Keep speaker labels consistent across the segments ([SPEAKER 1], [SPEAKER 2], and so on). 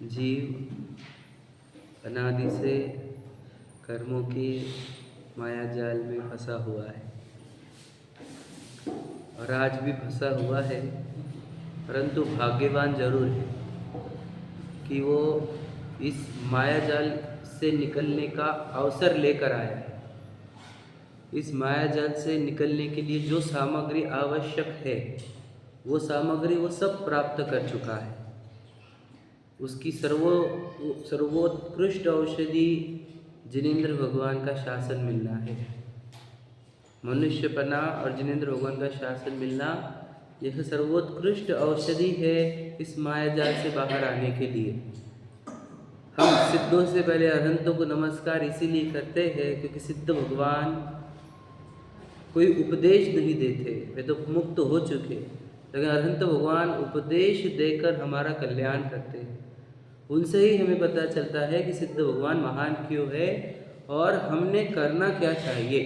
[SPEAKER 1] जीव अनादि से कर्मों के माया जाल में फंसा हुआ है और आज भी फंसा हुआ है, परंतु भाग्यवान जरूर है कि वो इस माया जाल से निकलने का अवसर लेकर आया है। इस माया जाल से निकलने के लिए जो सामग्री आवश्यक है वो सामग्री वो सब प्राप्त कर चुका है। उसकी सर्वोत्कृष्ट औषधि जिनेंद्र भगवान का शासन मिलना है। मनुष्यपना और जिनेंद्र भगवान का शासन मिलना यह सर्वोत्कृष्ट औषधि है इस माया जाल से बाहर आने के लिए। हम सिद्धों से पहले अरहंतों को नमस्कार इसीलिए करते हैं क्योंकि सिद्ध भगवान कोई उपदेश नहीं देते, वे तो मुक्त हो चुके, लेकिन अरहंत भगवान उपदेश देकर हमारा कल्याण करते हैं। उनसे ही हमें पता चलता है कि सिद्ध भगवान महान क्यों है और हमने करना क्या चाहिए।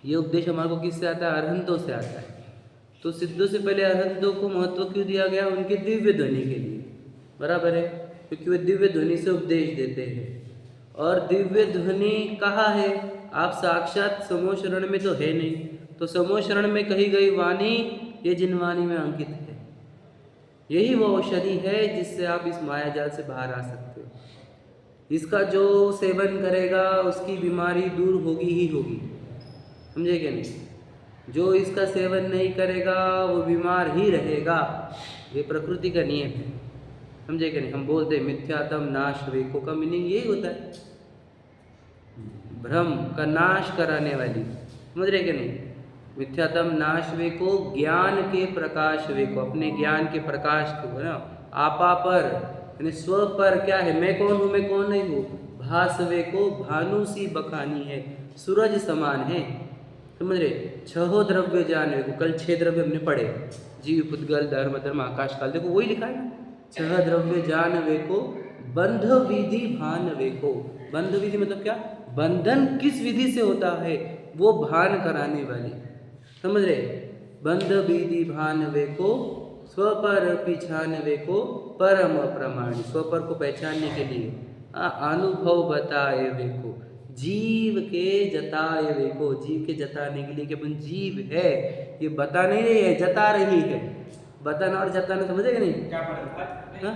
[SPEAKER 1] ये उपदेश हमारे को किससे आता है? अरहंतों से आता है। तो सिद्धों से पहले अरहंतों को महत्व क्यों दिया गया? उनके दिव्य ध्वनि के लिए, बराबर है, क्योंकि वे दिव्य ध्वनि से उपदेश देते हैं। और दिव्य ध्वनि कहाँ है? आप साक्षात समूह शरण में तो है नहीं, तो समूह शरण में कही गई वाणी ये जिनवाणी में अंकित है। यही वो औषधि है जिससे आप इस माया जाल से बाहर आ सकते हो। इसका जो सेवन करेगा उसकी बीमारी दूर होगी ही होगी, समझे क्या नहीं? जो इसका सेवन नहीं करेगा वो बीमार ही रहेगा। ये प्रकृति का नियम है, समझे क्या नहीं? हम बोलते हैं मिथ्यात्म नाश वेको का मीनिंग यही होता है, भ्रम का नाश कराने वाली, समझ रहे क्या नहीं? मिथ्यात्म नाश वेको, ज्ञान के प्रकाश वेको, अपने ज्ञान के प्रकाश को ना आपा पर यानी स्व पर क्या है? मैं कौन हूँ, मैं कौन नहीं हूँ। भास वेको, भानु सी बखानी है, सूरज समान है, समझ रहे? छहो द्रव्य जान वेको, कल 6 द्रव्य हमने पढ़े, जीव पुद्गल धर्म धर्म आकाश काल, देखो वही लिखा है ना, 6 द्रव्य जान वेको, बंध विधि भान वेको। बंध विधि मतलब क्या? बंधन किस विधि से होता है वो भान कराने वाली, समझ रहे? बंध विधि भान वेको, स्वपर पिछान वेको, परम प्रमाण, स्वपर को पहचानने के लिए अनुभव बताए वेको, जीव के जताए वेको, जीव के जताने के लिए कि अपन जीव है, ये बता नहीं रही है, जता रही है। बताना और जताना समझेगा नहीं?
[SPEAKER 2] क्या पढ़ा?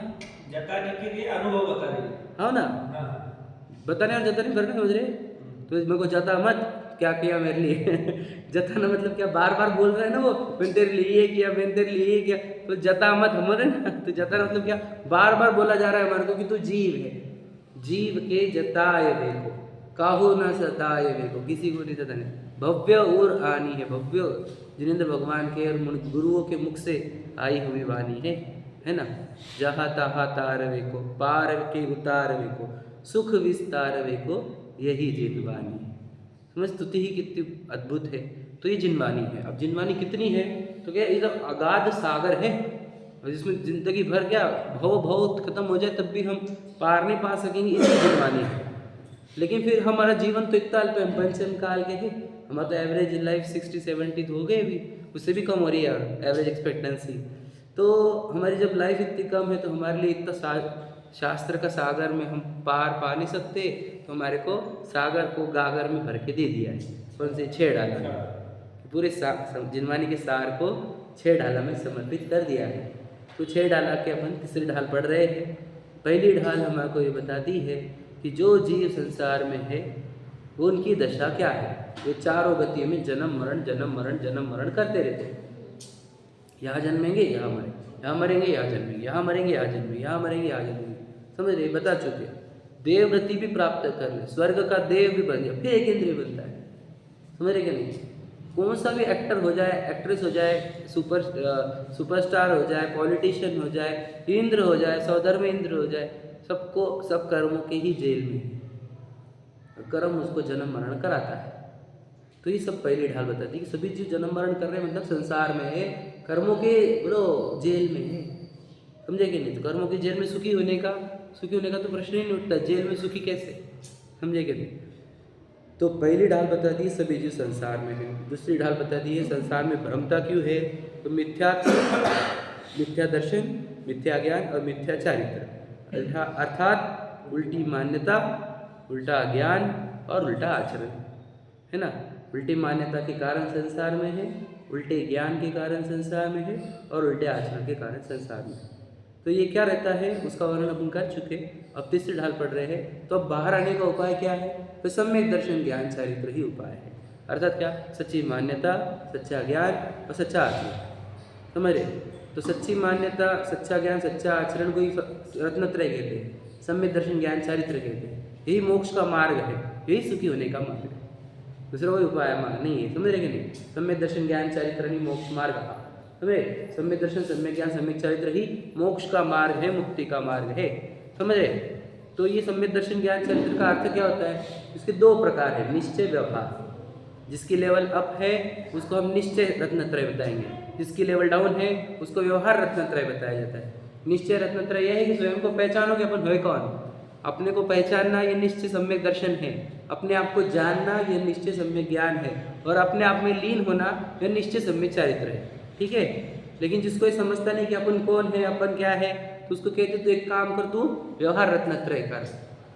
[SPEAKER 2] जताने के लिए अनुभव बता रही है,
[SPEAKER 1] हाँ ना? बताने और जताने फर्क नहीं समझ रहे? तो मेरे को जता मत, क्या किया मेरे लिए जताना मतलब क्या? बार बार बोल रहे हैं ना वो, मैंने तेरे लिए ये किया, मैंने तेरे लिए ये किया, तो जता मत हमारे ना। तो जताना मतलब क्या? बार बार बोला जा रहा है हमारे को कि तू जीव है, जीव के जताए वेको, काहू न सताए वेको, किसी को नहीं सताने। भव्य और आनी है, भव्य जिनेंद्र भगवान के और गुरुओं के मुख से आई हुई वाणी है ना। जहाँ तहाँ तार वेको, पार के उतार वेको, सुख विस्तार वेको, यही जिनवाणी। समझ? स्तुति ही कितनी अद्भुत है। तो ये जिनवाणी है। अब जिनवाणी कितनी है? तो क्या एकदम अगाध सागर है और जिसमें जिंदगी भर क्या भव खत्म हो जाए तब भी हम पार नहीं पा सकेंगे, इसी जिनवाणी है। लेकिन फिर हमारा जीवन तो इतना अल्प है, हम पंचम काल के हैं, हमारा तो एवरेज लाइफ 60-70 हो गए, अभी उससे भी कम हो रही है एवरेज एक्सपेक्टेंसी। तो हमारी जब लाइफ इतनी कम है तो हमारे लिए इतना शास्त्र का सागर में हम पार पा नहीं सकते, तो हमारे को सागर को गागर में भर के दे दिया है। कौन से? 6 डाला, पूरे जिनवाणी के सार को 6 डाला में समर्पित कर दिया है। तो 6 डाला के अपन तीसरी ढाल पढ़ रहे हैं। पहली ढाल हमारे को ये बताती है कि जो जीव संसार में है वो उनकी दशा क्या है। ये चारों गतियों में जन्म मरण जन्म मरण जन्म मरण करते रहते हैं। यहाँ जन्मेंगे यहाँ मरेंगे, यहाँ मरेंगे यहाँ जन्मेंगे, यहाँ मरेंगे यहाँ जन्मेंगे, यहाँ मरेंगे यहाँ जन्मेंगे, समझ रहे? बता चुके। देवगति भी प्राप्त कर ले, स्वर्ग का देव भी बन जाए, फिर एक इंद्रिय बनता है, समझ रहे क्या नहीं? कौन सा भी एक्टर हो जाए, एक्ट्रेस हो जाए, सुपरस्टार हो जाए, पॉलिटिशियन हो जाए, इंद्र हो जाए, सौधर्म इंद्र हो जाए, सबको सब कर्मों के ही जेल में है। कर्म उसको जन्म मरण कराता है। तो ये सब पहली ढाल बताती है कि सभी जीव जन्म मरण कर रहे हैं, मतलब संसार में है, कर्मों के बोलो जेल में है, समझे कि नहीं? तो कर्मों के जेल में सुखी होने का तो प्रश्न ही नहीं उठता, जेल में सुखी कैसे, समझे कि नहीं? तो पहली ढाल बता दी सभी जीव संसार में है, दूसरी ढाल बता दी है संसार में भ्रमता क्यों है, तो मिथ्या दर्शन, मिथ्या ज्ञान और मिथ्या चारित्र, अर्थात उल्टी मान्यता, उल्टा ज्ञान और उल्टा आचरण, है ना। उल्टी मान्यता के कारण संसार में है, उल्टे ज्ञान के कारण संसार में है और उल्टे आचरण के कारण संसार में है। तो ये क्या रहता है उसका वर्णन अपन कर चुके। अब तीसरी ढाल पढ़ रहे हैं, तो अब बाहर आने का उपाय क्या है, तो सम्यक दर्शन ज्ञान चारित्र ही उपाय है। अर्थात क्या, सच्ची मान्यता, सच्चा ज्ञान और सच्चा आचरण। समझ रहे, तो सच्ची मान्यता, सच्चा ज्ञान, सच्चा आचरण को ही रत्नत्रय कहते हैं, सम्यक दर्शन ज्ञान चारित्र कहते हैं। यही मोक्ष का मार्ग है, यही सुखी होने का मार्ग है, दूसरा कोई उपाय नहीं है। समझ रहे कि नहीं, सम्यक दर्शन ज्ञान चारित्र ही मोक्ष मार्ग है। समझे, सम्यक दर्शन, सम्यक ज्ञान, सम्यक चारित्र ही मोक्ष का मार्ग है, मुक्ति का मार्ग है। समझ रहे, तो ये सम्यक दर्शन ज्ञान चारित्र का अर्थ क्या होता है, इसके दो प्रकार है, निश्चय व्यवहार। जिसकी लेवल अप है उसको हम निश्चय रत्नत्रय बताएंगे, जिसकी लेवल डाउन है उसको व्यवहार रत्नत्रय बताया जाता है। निश्चय रत्नत्रय यह है कि स्वयं को पहचानो कि अपन है कौन, अपने को पहचानना ये निश्चय सम्यक दर्शन है, अपने आप को जानना ये निश्चय सम्यक ज्ञान है, और अपने आप में लीन होना यह निश्चय सम्यक चारित्र है। ठीक है, लेकिन जिसको ये समझता नहीं कि अपन कौन है, अपन क्या है, तो उसको कहते तो एक काम कर, तू व्यवहार रत्नत्रय कर।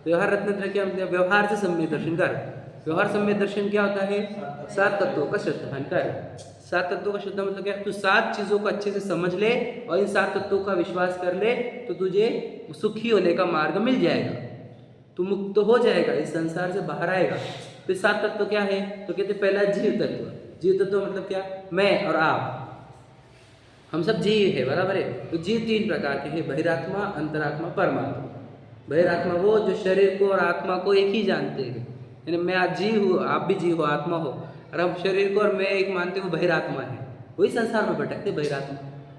[SPEAKER 1] व्यवहार रत्नत्रय क्या मतलब, व्यवहार से सम्यक दर्शन कर। व्यवहार सम्यक दर्शन क्या होता है, 7 तत्वों का श्रद्धान कर। 7 तत्वों का श्रद्धा मतलब क्या, तू 7 चीज़ों को अच्छे से समझ ले और इन 7 तत्वों का विश्वास कर ले, तो तुझे सुखी होने का मार्ग मिल जाएगा, तू मुक्त हो जाएगा, इस संसार से बाहर आएगा। तो 7 तत्व क्या है, तो कहते पहला जीव तत्व। जीव तत्व मतलब क्या, मैं और आप, हम सब जीव है, बराबर है। तो जीव 3 प्रकार के हैं, बहिरात्मा, अंतरात्मा, परमात्मा। बहिरात्मा वो जो शरीर को और आत्मा को एक ही जानते हैं, यानी मैं आज जीव हूँ, आप भी जीव हो, आत्मा हो, और हम शरीर को और मैं एक मानते हो, बहिरात्मा है। वही संसार में भटकते बहिरात्मा,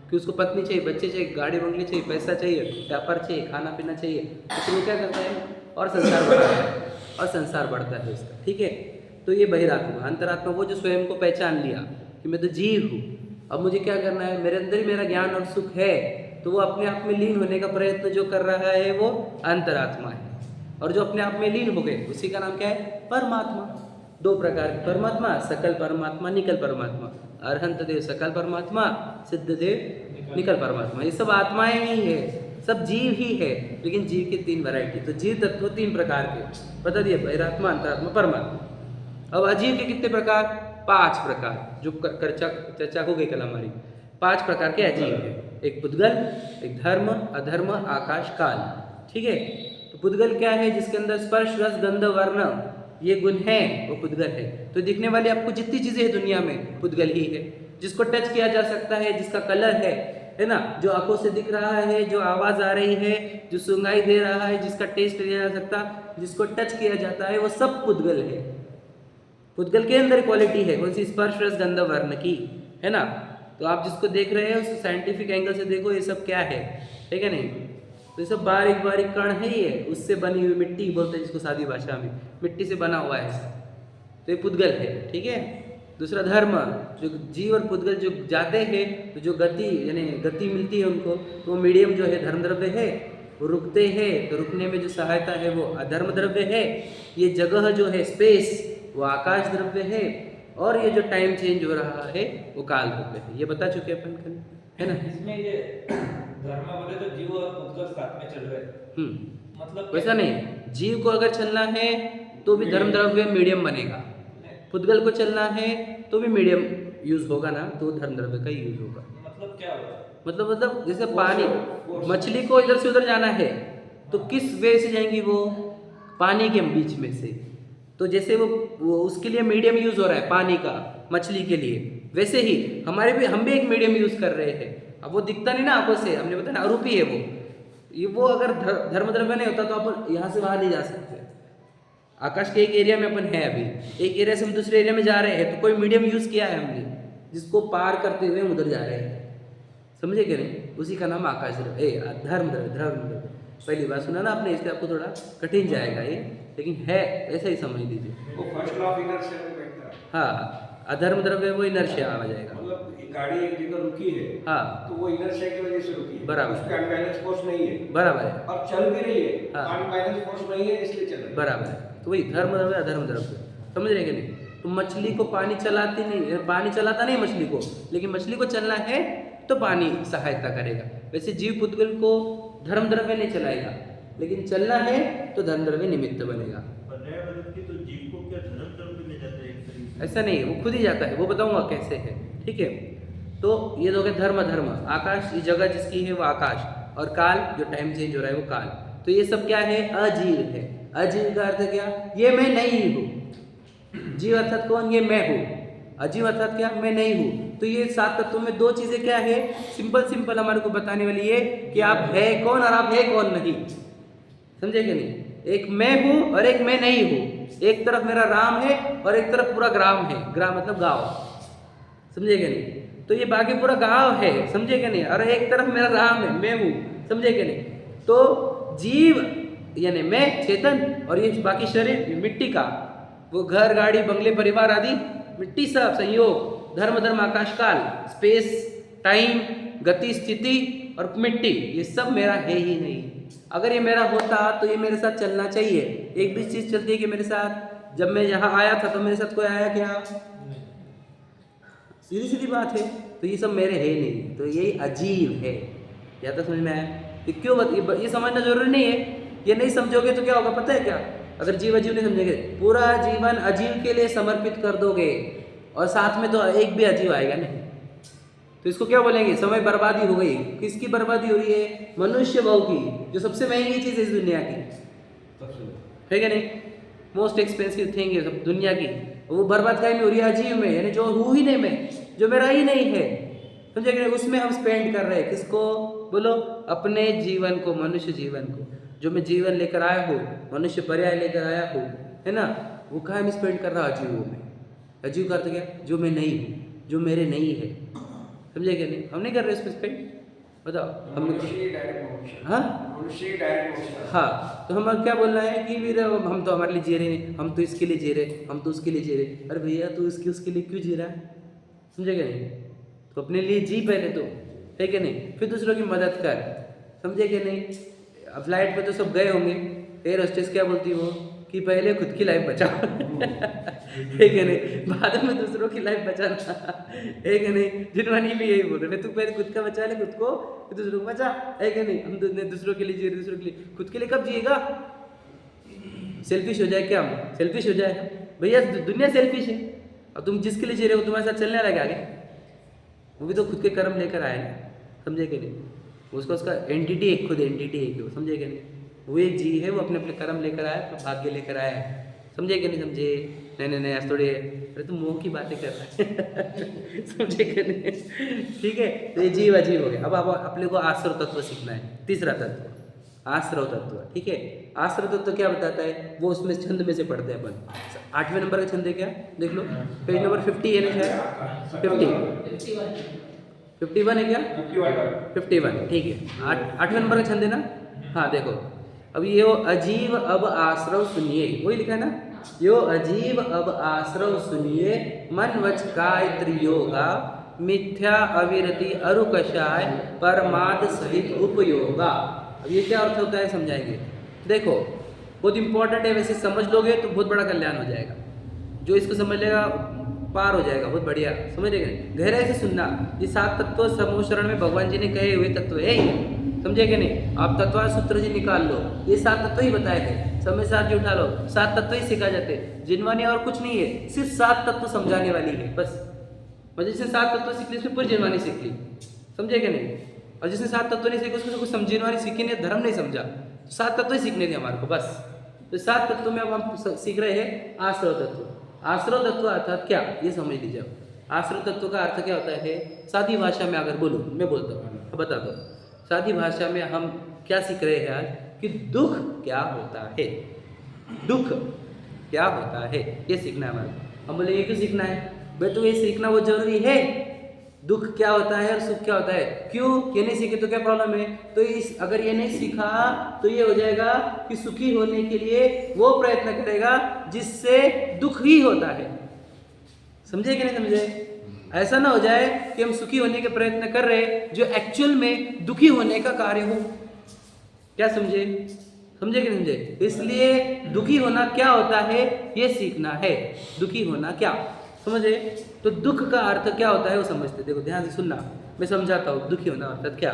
[SPEAKER 1] कि उसको पत्नी चाहिए, बच्चे चाहिए, गाड़ी बंगले चाहिए, पैसा चाहिए, व्यापार चाहिए, खाना पीना चाहिए, तो वो क्या करता है, और संसार बढ़ता है, और संसार बढ़ता है उसका। ठीक है, तो ये बहिरात्मा। अंतरात्मा वो जो स्वयं को पहचान लिया कि मैं तो जीव हूँ, अब मुझे क्या करना है, मेरे अंदर ही मेरा ज्ञान और सुख है, तो वो अपने आप में लीन होने का प्रयत्न जो कर रहा है वो अंतरात्मा है। और जो अपने आप में लीन हो गए उसी का नाम क्या है, परमात्मा। 2 प्रकार के परमात्मा, सकल परमात्मा, निकल परमात्मा। अरहंत देव सकल परमात्मा, सिद्ध देव निकल परमात्मा। ये सब आत्माएं ही है, सब जीव ही है, लेकिन जीव के 3 वैरायटी। तो जीव तत्व 3 प्रकार के बता दिए, बहिरात्मा, अंतरात्मा, परमात्मा। अब अजीव के कितने प्रकार, 5 प्रकार, जो चर्चा हो गई कल हमारी। 5 प्रकार के अजीव है, एक पुद्गल, एक धर्म, अधर्म, आकाश, काल। ठीक है, तो पुद्गल क्या है, जिसके अंदर स्पर्श, रस, गंध, वर्ण ये गुण है, वो पुद्गल है। तो दिखने वाली आपको जितनी चीजें हैं दुनिया में, पुद्गल ही है। जिसको टच किया जा सकता है, जिसका कलर है ना, जो आंखों से दिख रहा है, जो आवाज आ रही है, जो सुंगाई दे रहा है, जिसका टेस्ट लिया जा सकता, जिसको टच किया जाता है, वो सब पुद्गल है। पुद्गल के अंदर क्वालिटी है कौन सी, स्पर्श, रस, गंध, वर्ण की, है ना। तो आप जिसको देख रहे हैं उसको साइंटिफिक एंगल से देखो, ये सब क्या है, ठीक है नहीं, तो ये सब बारीक बारीक कण है ही है, उससे बनी हुई मिट्टी बोलते हैं जिसको सादी भाषा में, मिट्टी से बना हुआ है, तो ये पुद्गल है। ठीक है, दूसरा धर्म, जो जीव और पुद्गल जो जाते हैं, तो जो गति यानी गति मिलती है उनको, तो वो मीडियम जो है धर्म द्रव्य है, वो रुकते हैं, तो रुकने में जो सहायता है वो अधर्म द्रव्य है। ये जगह जो है स्पेस, वो आकाश द्रव्य है, और ये जो टाइम चेंज हो रहा है वो काल द्रव्य है। ये बता चुके अपन कल, है ना।
[SPEAKER 2] इसमें ये धर्म बोले तो जीव और पुद्गल साथ में चल रहे, मतलब
[SPEAKER 1] वैसा नहीं, जीव को अगर चलना है तो भी धर्म द्रव्य मीडियम बनेगा, पुद्गल को चलना है तो भी मीडियम यूज होगा ना, तो धर्म द्रव्य का यूज होगा।
[SPEAKER 2] मतलब क्या होगा,
[SPEAKER 1] मतलब जैसे पानी, मछली को इधर से उधर जाना है तो किस वे से जाएंगी, वो पानी के बीच में से, तो जैसे वो उसके लिए मीडियम यूज हो रहा है पानी का मछली के लिए, वैसे ही हम भी एक मीडियम यूज कर रहे हैं। अब वो दिखता नहीं ना आंखों से, हमने बताया ना अरूपी है वो अगर धर्म द्रव्य नहीं होता तो अपन यहाँ से वहां नहीं जा सकते। आकाश के एक एरिया में अपन है, अभी एक एरिया से हम दूसरे एरिया में जा रहे हैं, तो कोई मीडियम यूज किया है हमने, जिसको पार करते हुए हम उधर जा रहे हैं, समझे क्या नहीं, उसी का नाम आकाश द्रव्य, धर्म द्रव्य। पहली बार सुना ना आपने, इसलिए आपको थोड़ा कठिन जाएगा ये, लेकिन है ऐसा ही समझ लीजिए।
[SPEAKER 3] वो फर्स्ट लॉ ऑफ इनर्शिया में बैठता है।
[SPEAKER 1] हाँ, अधर्म द्रव्य वो इनर्शिया आ जाएगा,
[SPEAKER 3] मतलब गाड़ी एक जगह रुकी है,
[SPEAKER 1] हाँ,
[SPEAKER 3] तो वो इनर्शिया की वजह से रुकी है,
[SPEAKER 1] बराबर,
[SPEAKER 3] उसका अनबैलेंस फोर्स नहीं है,
[SPEAKER 1] बराबर है,
[SPEAKER 3] और चल भी रही है,
[SPEAKER 1] हाँ,
[SPEAKER 3] अनबैलेंस फोर्स नहीं है इसलिए चल रही है,
[SPEAKER 1] बराबर है। तो वही धर्म द्रव्य, अधर्म द्रव्य। समझ रहे कि नहीं? तो मछली को पानी चलाती नहीं, पानी चलाता नहीं मछली को, लेकिन मछली को चलना है तो पानी सहायता करेगा। वैसे जीव पुद्गल को धर्म द्रव्य नहीं चलाएगा, लेकिन चलना है तो धर्म द्रव्य निमित्त बनेगा।
[SPEAKER 4] तो जीव को क्या धर्म द्रव्य में जाता है एक तरीके से?
[SPEAKER 1] ऐसा नहीं है, वो खुद ही जाता है, वो बताऊंगा कैसे है। ठीक है, तो ये हो गया धर्म धर्म। आकाश, ये जगह जिसकी है वो आकाश, और काल जो टाइम चेंज हो रहा है वो काल। तो ये सब क्या है? अजीव है। अजीव का अर्थ क्या? ये मैं नहीं हूँ। जीव अर्थात कौन? ये मैं हूँ। अजीव अर्थात क्या? मैं नहीं हूँ। तो ये 7 तत्वों में 2 चीजें क्या है? सिंपल हमारे को बताने वाली ये कि आप है कौन और आप है कौन नहीं। समझे कि नहीं? एक मैं हूँ और एक मैं नहीं हूँ। एक तरफ मेरा राम है और एक तरफ पूरा ग्राम है। ग्राम मतलब गाँव। समझे कि नहीं? तो ये बाकी पूरा गाँव है, समझे कि नहीं? और एक तरफ मेरा राम है, मैं हूँ, समझे कि नहीं? तो जीव यानी मैं चेतन, और ये बाकी शरीर मिट्टी का, वो घर गाड़ी बंगले परिवार आदि मिट्टी, सब संयोग, धर्म धर्म आकाश काल, स्पेस टाइम, गति स्थिति और मिट्टी, ये सब मेरा है ही नहीं। अगर ये मेरा होता तो ये मेरे साथ चलना चाहिए। एक भी चीज चलती है कि मेरे साथ, जब मैं यहाँ आया था तो मेरे साथ कोई आया क्या? सीधी सीधी बात है। तो ये सब मेरे है नहीं, तो ये अजीब है। या तो समझ में आया? ये क्यों ये समझना जरूरी नहीं है। ये नहीं समझोगे तो क्या होगा पता है क्या? अगर जीव अजीव नहीं समझेंगे, पूरा जीवन अजीव के लिए समर्पित कर दोगे और साथ में तो एक भी अजीव आएगा नहीं, तो इसको क्या बोलेंगे? समय बर्बादी हो गई। किसकी बर्बादी हो रही है? मनुष्य भाव की, जो सबसे महंगी चीज है इस दुनिया की, है क्या नहीं? मोस्ट एक्सपेंसिव थिंग है सब दुनिया की, वो बर्बाद कहीं में हो रही है? अजीव में, यानी जो हूँ ही नहीं मैं, जो मेरा ही नहीं है, समझे कि नहीं? उसमें हम स्पेंड कर रहे हैं। किसको बोलो? अपने जीवन को, मनुष्य जीवन को, जो मैं जीवन लेकर आया हूँ, मनुष्य पर्याय लेकर आया हूँ, है ना, वो कहाँ में स्पेंड कर रहा अजीवों में। अजीव का अर्थ क्या? जो मैं नहीं हूँ, जो मेरे नहीं है, समझे क्या नहीं? हम नहीं कर रहे उसमें स्पेंड, बताओ हम। हाँ हाँ, तो हम क्या बोलना है कि फिर हम तो हमारे लिए जी रहे नहीं, हम तो इसके लिए जी रहे, हम तो उसके लिए जी रहे। अरे भैया तू उसके लिए क्यों जी रहा है? समझे क्या नहीं? तो अपने लिए जी पहले तो, है कि नहीं? फिर दूसरों की मदद कर, समझे कि नहीं? अब फ्लाइट पे तो सब गए होंगे, एयर होस्टेस क्या बोलती है वो कि पहले खुद की लाइफ बचाओ, है कि नहीं? बाद में दूसरों की लाइफ बचाना, है कि नहीं? जिनवानी भी यही बोल रहे, तू पहले खुद का बचा ले खुद को, फिर दूसरों को बचा, है कि नहीं? हम दूसरों के लिए जी रहे, दूसरों के लिए, खुद के लिए कब जिएगा? सेल्फिश हो जाए क्या? हम सेल्फिश हो जाए? भैया दुनिया सेल्फिश है, और तुम जिसके लिए जी रहे हो तुम्हारे साथ चलने लगे आगे, वो भी तो खुद के कर्म लेकर आए ना, समझे कि नहीं? उसका एंटिटी एक खुद एंटिटी है क्यों, समझे कि नहीं? वो एक जी है, वो अपने अपने कर्म लेकर आया, तो भाग्य लेकर आया है, समझे कि नहीं? समझे? नहीं आज थोड़े, अरे तुम मोह की बातें कर रहा है समझे कि नहीं? ठीक है, तो ये जीव अजीब हो गया। अब अपने को आश्रव तत्व सीखना है, तीसरा तत्व आश्रव तत्व। ठीक है, आश्रव तत्व क्या बताता है? वो उसमें छंद में से पढ़ते हैं अपन। 8वें नंबर का छंद है क्या? देख लो, पेज नंबर 50 है ना शायद, 51 है क्या? 51, ठीक है। 8वें नंबर का छंद है ना? हाँ देखो, अब ये अजीव अब आश्रव सुनिए, वही लिखा है ना? यो अजीव अब आश्रव सुनिए, मन वच काय त्रियोगा, मिथ्या अविरति अरु कषाय, परमाद सहित उपयोगा। अब ये क्या अर्थ होता है समझाएंगे। देखो बहुत इंपॉर्टेंट है, वैसे समझ लोगे तो बहुत बड़ा कल्याण हो जाएगा। जो इसको समझ लेगा पार हो जाएगा, बहुत बढ़िया, समझ लेगा। गहराई से सुनना, ये 7 तत्व समूहशरण में भगवान जी ने कहे हुए तत्व है ये, समझे कि नहीं? आप तत्व सूत्र जी निकाल लो, ये 7 तत्व ही बताए थे। समय साथ जी उठा लो, 7 तत्व ही सिखा जाते, जिनवानी और कुछ नहीं है, सिर्फ 7 तत्व समझाने वाली है बस। और जिसने 7 तत्व सीख ली उसने पूरी जिनवानी सीख ली, समझे कि नहीं? और जिसने 7 तत्व नहीं सीखे उसको कुछ जिनवानी सीखी नहीं, धर्म नहीं समझा। 7 तत्व ही सीखने थे हमारे को बस। तो 7 तत्व में अब हम सीख रहे हैं आश्रव तत्व। आश्रव तत्व अर्थात क्या, ये समझ लीजिए। आश्रव तत्व का अर्थ क्या होता है? सादी भाषा में अगर बोलूँ, मैं बोलता हूँ, बता दो सादी भाषा में हम क्या सीख रहे हैं आज कि दुख क्या होता है, दुख क्या होता है, ये सीखना है हमारे। हम बोले ये क्यों सीखना है? भाई तो ये सीखना वो जरूरी है, दुख क्या होता है और सुख क्या होता है। क्यों? ये नहीं सीखे तो क्या प्रॉब्लम है? तो अगर ये नहीं सीखा तो ये हो जाएगा कि सुखी होने के लिए वो प्रयत्न करेगा जिससे दुख ही होता है। समझे कि नहीं समझे? ऐसा ना हो जाए कि हम सुखी होने के प्रयत्न कर रहे जो एक्चुअल में दुखी होने का कार्य हो। क्या समझे? समझे कि नहीं समझे? इसलिए दुखी होना क्या होता है ये सीखना है। दुखी होना क्या समझे? तो दुख का अर्थ क्या होता है वो समझते। देखो ध्यान से सुनना, मैं समझाता हूँ दुखी होना अर्थात क्या।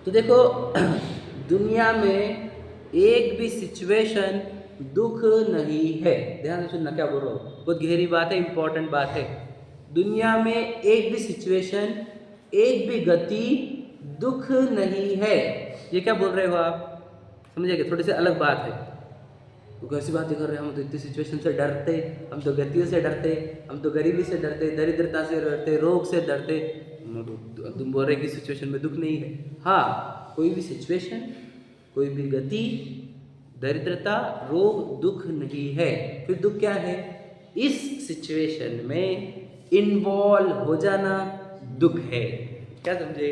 [SPEAKER 1] तो देखो दुनिया में एक भी सिचुएशन दुख नहीं है। ध्यान से सुनना क्या बोल रहा हूँ, बहुत गहरी बात है, इंपॉर्टेंट बात है। दुनिया में एक भी सिचुएशन, एक भी गति दुख नहीं है। ये क्या बोल रहे हो आप? समझिएगा, थोड़ी सी अलग बात है। वो कैसी बातें कर रहे हैं, हम तो इतनी सिचुएशन से डरते, हम तो गतियों से डरते, हम तो गरीबी से डरते, दरिद्रता से डरते, रोग से डरते। तुम बोल रहे कि सिचुएशन में दुख नहीं है। हाँ, कोई भी सिचुएशन, कोई भी गति, दरिद्रता, रोग दुख नहीं है। फिर दुख क्या है? इस सिचुएशन में इन्वॉल्व हो जाना दुख है। क्या समझे?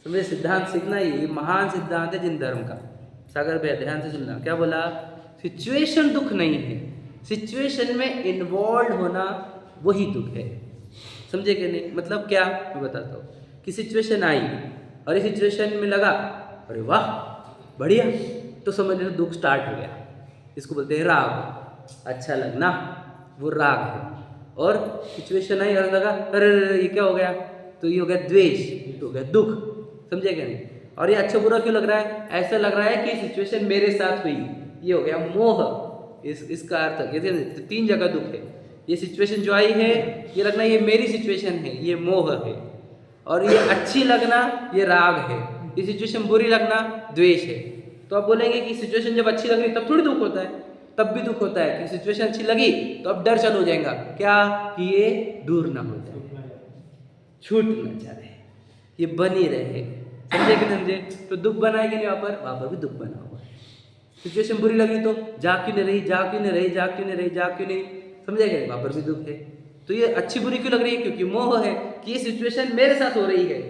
[SPEAKER 1] समझे? सिद्धांत सीखना ये महान सिद्धांत है जिन धर्म का। सागर भैया ध्यान से सुनना, क्या बोला? सिचुएशन दुख नहीं है, सिचुएशन में इन्वॉल्व होना वही दुख है। समझे कि नहीं? मतलब क्या, मैं बताता हूँ कि सिचुएशन आई और इस सिचुएशन में लगा अरे वाह बढ़िया, तो समझ लो दुख स्टार्ट हो गया। इसको बोलते हैं राग। अच्छा लगना वो राग है। और सिचुएशन आई और लगा अरे ये क्या हो गया, तो ये हो गया द्वेष, तो हो गया दुख। समझे क्या नहीं? और ये अच्छा बुरा क्यों लग रहा है? ऐसा लग रहा है कि सिचुएशन मेरे साथ हुई, ये हो गया मोह। इसका अर्थ ये 3 जगह दुख है। ये सिचुएशन जो आई है ये लगना ये मेरी सिचुएशन है, ये मोह है। और ये अच्छी लगना ये राग है। ये सिचुएशन बुरी लगना द्वेष है। तो आप बोलेंगे कि सिचुएशन जब अच्छी लग रही तब थोड़ी दुख होता है, तब भी दुख होता है कि सिचुएशन अच्छी लगी तो अब डर चालू हो जाएगा क्या, कि ये दूर ना हो जाए, छूट ना जाए, ये बनी रहे। समझे कि नहीं समझे? तो दुख बना है कि नहीं? वहाँ पर भी दुख बना हुआ है। सिचुएशन बुरी लगी तो जा क्यों नहीं रही, जा क्यों नहीं रही, जा क्यों नहीं रही, जा क्यों नहीं, समझे क्या? वहाँ पर भी दुख है। तो ये अच्छी बुरी क्यों लग रही है? क्योंकि मोह है कि ये सिचुएशन मेरे साथ हो रही है।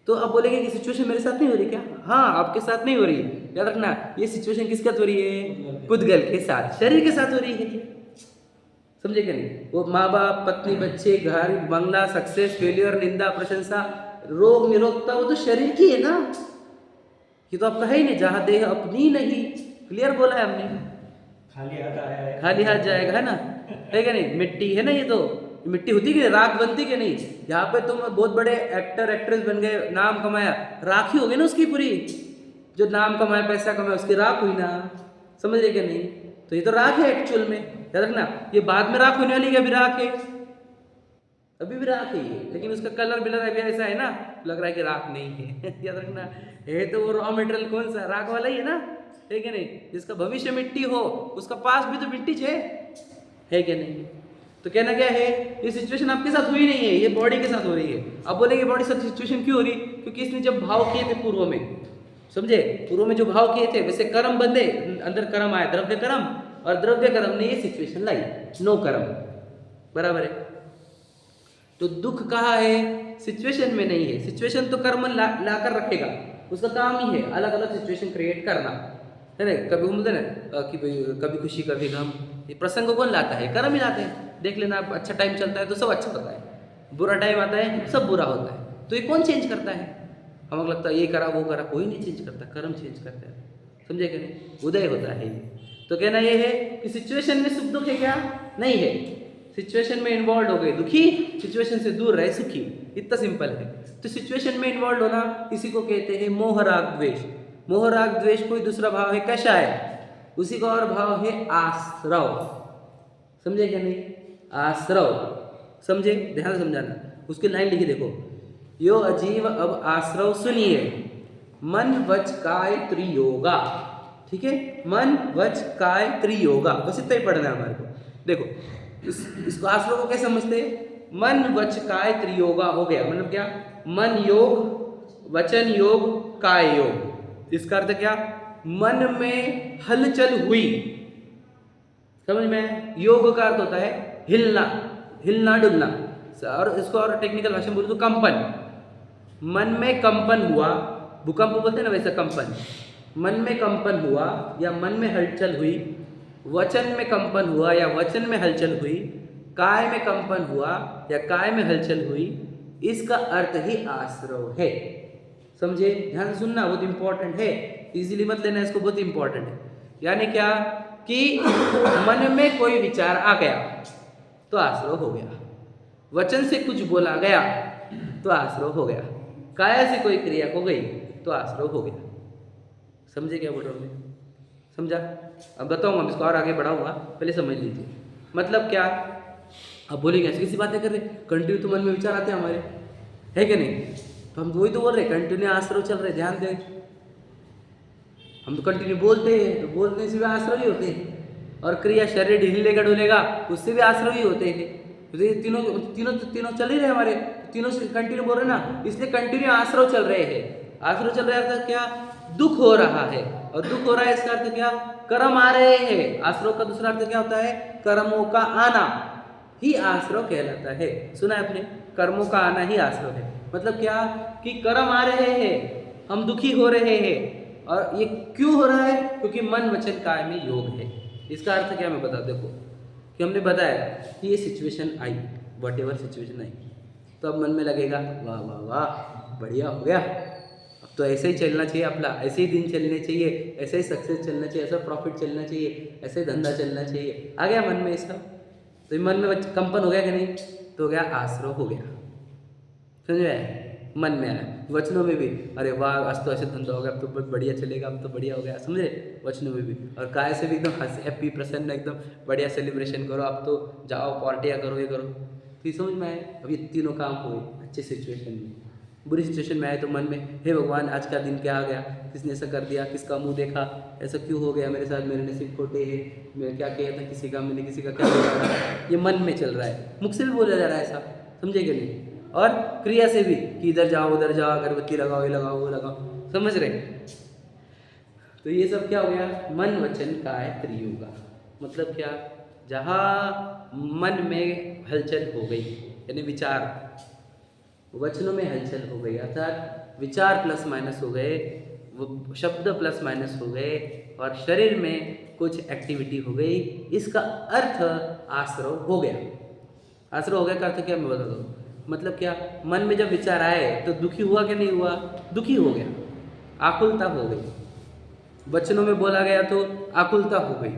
[SPEAKER 1] तो अब बोलेंगे कि सिचुएशन मेरे साथ नहीं हो रही क्या? हाँ, आपके साथ नहीं हो रही। याद रखना, ये सिचुएशन किसके साथ हो रही है? पुद्गल के साथ, शरीर के साथ हो रही है। समझे क्या नहीं? वो माँ बाप, पत्नी, बच्चे, घर, बंगला, सक्सेस, फेलियर, निंदा, प्रशंसा, रोग, निरोगता, वो तो शरीर की है ना। ये तो आपका है ही नहीं, जहाँ देह अपनी नहीं। क्लियर बोला है हमने।
[SPEAKER 2] खाली हाथ आया है,
[SPEAKER 1] खाली हाथ जाएगा, है ना? है क्या नहीं? मिट्टी है ना, ये तो मिट्टी होती कि नहीं, राख बनती कि नहीं? यहाँ पे तुम बहुत बड़े एक्टर एक्ट्रेस बन गए, नाम कमाया, राख ही हो गई ना उसकी पूरी। जो नाम कमाया, पैसा कमाया, उसकी राख हुई ना। समझ रहे क्या नहीं? तो ये तो राख है एक्चुअल में। याद रखना, ये बाद में राख होने वाली है, अभी राख है, अभी भी राख है ये, लेकिन उसका कलर बिलर अभी ऐसा है ना, लग रहा है कि राख नहीं है। याद रखना, है तो वो रॉ मटेरियल कौन सा, राख वाला ही है ना, है क्या नहीं? जिसका भविष्य मिट्टी हो उसका पास भी तो मिट्टी है क्या नहीं? तो कहना क्या है, ये सिचुएशन आपके साथ हुई नहीं है, ये बॉडी के साथ हो रही है। अब बोलेंगे बॉडी साथ सिचुएशन क्यों हो रही? क्योंकि इसने जब भाव किए थे पूर्व में, समझे? पूर्व में जो भाव किए थे वैसे कर्म बंधे, अंदर कर्म आया, द्रव्य कर्म, और द्रव्य कर्म ने ये सिचुएशन लाई, नो कर्म, बराबर है। तो दुख कहाँ है? सिचुएशन में नहीं है। सिचुएशन तो कर्म ला कर रखेगा, उसका काम ही है अलग अलग सिचुएशन क्रिएट करना, है ना? कभी बोलते ना कि भाई कभी खुशी कभी गम, ये प्रसंग कौन लाता है? कर्म ही लाते हैं। देख लेना, आप अच्छा टाइम चलता है तो सब अच्छा होता है, बुरा टाइम आता है सब बुरा होता है। तो ये कौन चेंज करता है? हमें लगता है ये करा वो करा, कोई नहीं चेंज करता, कर्म चेंज करता है। समझे कि नहीं? उदय होता है। तो कहना ये है कि सिचुएशन में सुख दुख है क्या? नहीं है। सिचुएशन में इन्वॉल्व हो गए दुखी, सिचुएशन से दूर रहे सुखी, इतना सिंपल है। तो सिचुएशन में इन्वॉल्व होना इसी को कहते हैं मोह राग द्वेष। मोह राग द्वेष कोई दूसरा भाव है कैसा है, उसी का और भाव है आश्रव। समझे क्या नहीं? आश्रव, समझे? ध्यान से समझाना। उसकी लाइन लिखी देखो, यो अजीव अब आश्रव सुनिए, मन वच काय त्रियोगा। ठीक है, मन वच काय त्रियोगा, बस इतना ही पढ़ना है हमारे को। देखो इसको आश्रव को कैसे समझते हैं? मन वच काय त्रियोगा हो गया, मतलब क्या? मन योग, वचन योग, काय योग। इसका अर्थ क्या? मन में हलचल हुई, समझ में? योग का अर्थ होता है हिलना, हिलना डुलना, और इसको और टेक्निकल भाषा में बोलूं तो कंपन। मन में कंपन हुआ, भूकंप बोलते हैं ना वैसा कंपन। मन में कंपन हुआ या मन में हलचल हुई, वचन में कंपन हुआ या वचन में हलचल हुई, काय में कंपन हुआ या काय में हलचल हुई, इसका अर्थ ही आश्रव है। समझे? ध्यान से सुनना, बहुत इंपॉर्टेंट है। इजीली मत लेना, इसको, बहुत इंपॉर्टेंट है। यानी क्या कि मन में कोई विचार आ गया तो आश्रव हो गया, वचन से कुछ बोला गया तो आश्रव हो गया, काया से कोई क्रिया हो गई तो आश्रव हो गया। समझे क्या बोल रहा हूँ? समझा? अब बताऊंगा, मैं इसको और आगे बढ़ाऊंगा, पहले समझ लीजिए। मतलब क्या, अब बोलेंगे ऐसी कैसी बातें कर रहे, कंटिन्यू तो मन में विचार आते हैं हमारे, है कि नहीं? तो हम वही तो बोल रहे, कंटिन्यू आश्रव चल रहे, ध्यान दें। हम तो कंटिन्यू बोलते हैं, तो बोलने से भी आश्रव ही होते हैं, और क्रिया शरीर हिलेगा डुलेगा उससे भी आश्रव ही होते हैं। तो ये तीनों तीनों चल ही रहे हमारे, तीनों से कंटिन्यू बोल रहे ना, इसलिए कंटिन्यू आश्रव चल रहे हैं। आश्रव चल रहा है क्या, दुख हो रहा है, और दुख हो रहा है इसका अर्थ क्या, कर्म आ रहे हैं। आश्रव का दूसरा अर्थ क्या होता है, कर्मों का आना ही आश्रव कहलाता है। सुना है आपने, कर्मों का आना ही आश्रव है। मतलब क्या कि कर्म आ रहे हैं, हम दुखी हो रहे हैं, और ये क्यों हो रहा है, क्योंकि मन वचन काय में योग है। इसका अर्थ क्या मैं बता, देखो कि हमने बताया कि ये सिचुएशन आई, वट एवर सिचुएशन आई, तो अब मन में लगेगा वाह वाह वाह बढ़िया हो गया, अब तो ऐसे ही चलना चाहिए अपना, ऐसे ही दिन चलने चाहिए, ऐसे ही सक्सेस चलना चाहिए, ऐसा प्रॉफिट चलना चाहिए, ऐसे ही धंधा चलना चाहिए। आ गया मन में इसका, तो मन में कंपन हो गया कि नहीं, तो हो गया आश्रव हो गया। समझ में? मन में आया। वचनों में भी अरे वाह आज तो ऐसे धंधा हो गया, अब तो बहुत बढ़िया चलेगा, अब तो बढ़िया हो गया, समझे? वचनों में भी, और काय से भी एकदम हैप्पी प्रसन्न, एकदम बढ़िया सेलिब्रेशन करो, अब तो जाओ पार्टियाँ करो, ये करो। तो ये समझ में आए, अब ये तीनों काम हुए अच्छे सिचुएशन में। बुरी सिचुएशन में आए तो मन में हे भगवान आज का दिन क्या आ गया, किसने ऐसा कर दिया, किसका मुंह देखा, ऐसा क्यों हो गया मेरे साथ, मेरे नसीब खोटे हैं, मैं क्या किया था किसी का, मैंने किसी का क्या किया, ये मन में चल रहा है। मुख से भी बोला जा रहा है ऐसा, समझे कि नहीं? और क्रिया से भी कि इधर जाओ उधर जाओ, अगरबत्ती लगाओ, ये लगाओ वो लगाओ, समझ रहे? तो ये सब क्या हो गया, मन वचन काय त्रियुगा। मतलब क्या, जहाँ मन में हलचल हो गई, यानी विचार, वचनों में हलचल हो गई, अर्थात विचार प्लस माइनस हो गए, वो शब्द प्लस माइनस हो गए, और शरीर में कुछ एक्टिविटी हो गई, इसका अर्थ आश्रव हो गया। आश्रव हो गया का अर्थ क्या मैं बता दूँ, मतलब क्या, मन में जब विचार आए तो दुखी हुआ कि नहीं हुआ, दुखी हो गया, आकुलता हो गई। वचनों में बोला गया तो आकुलता हो गई,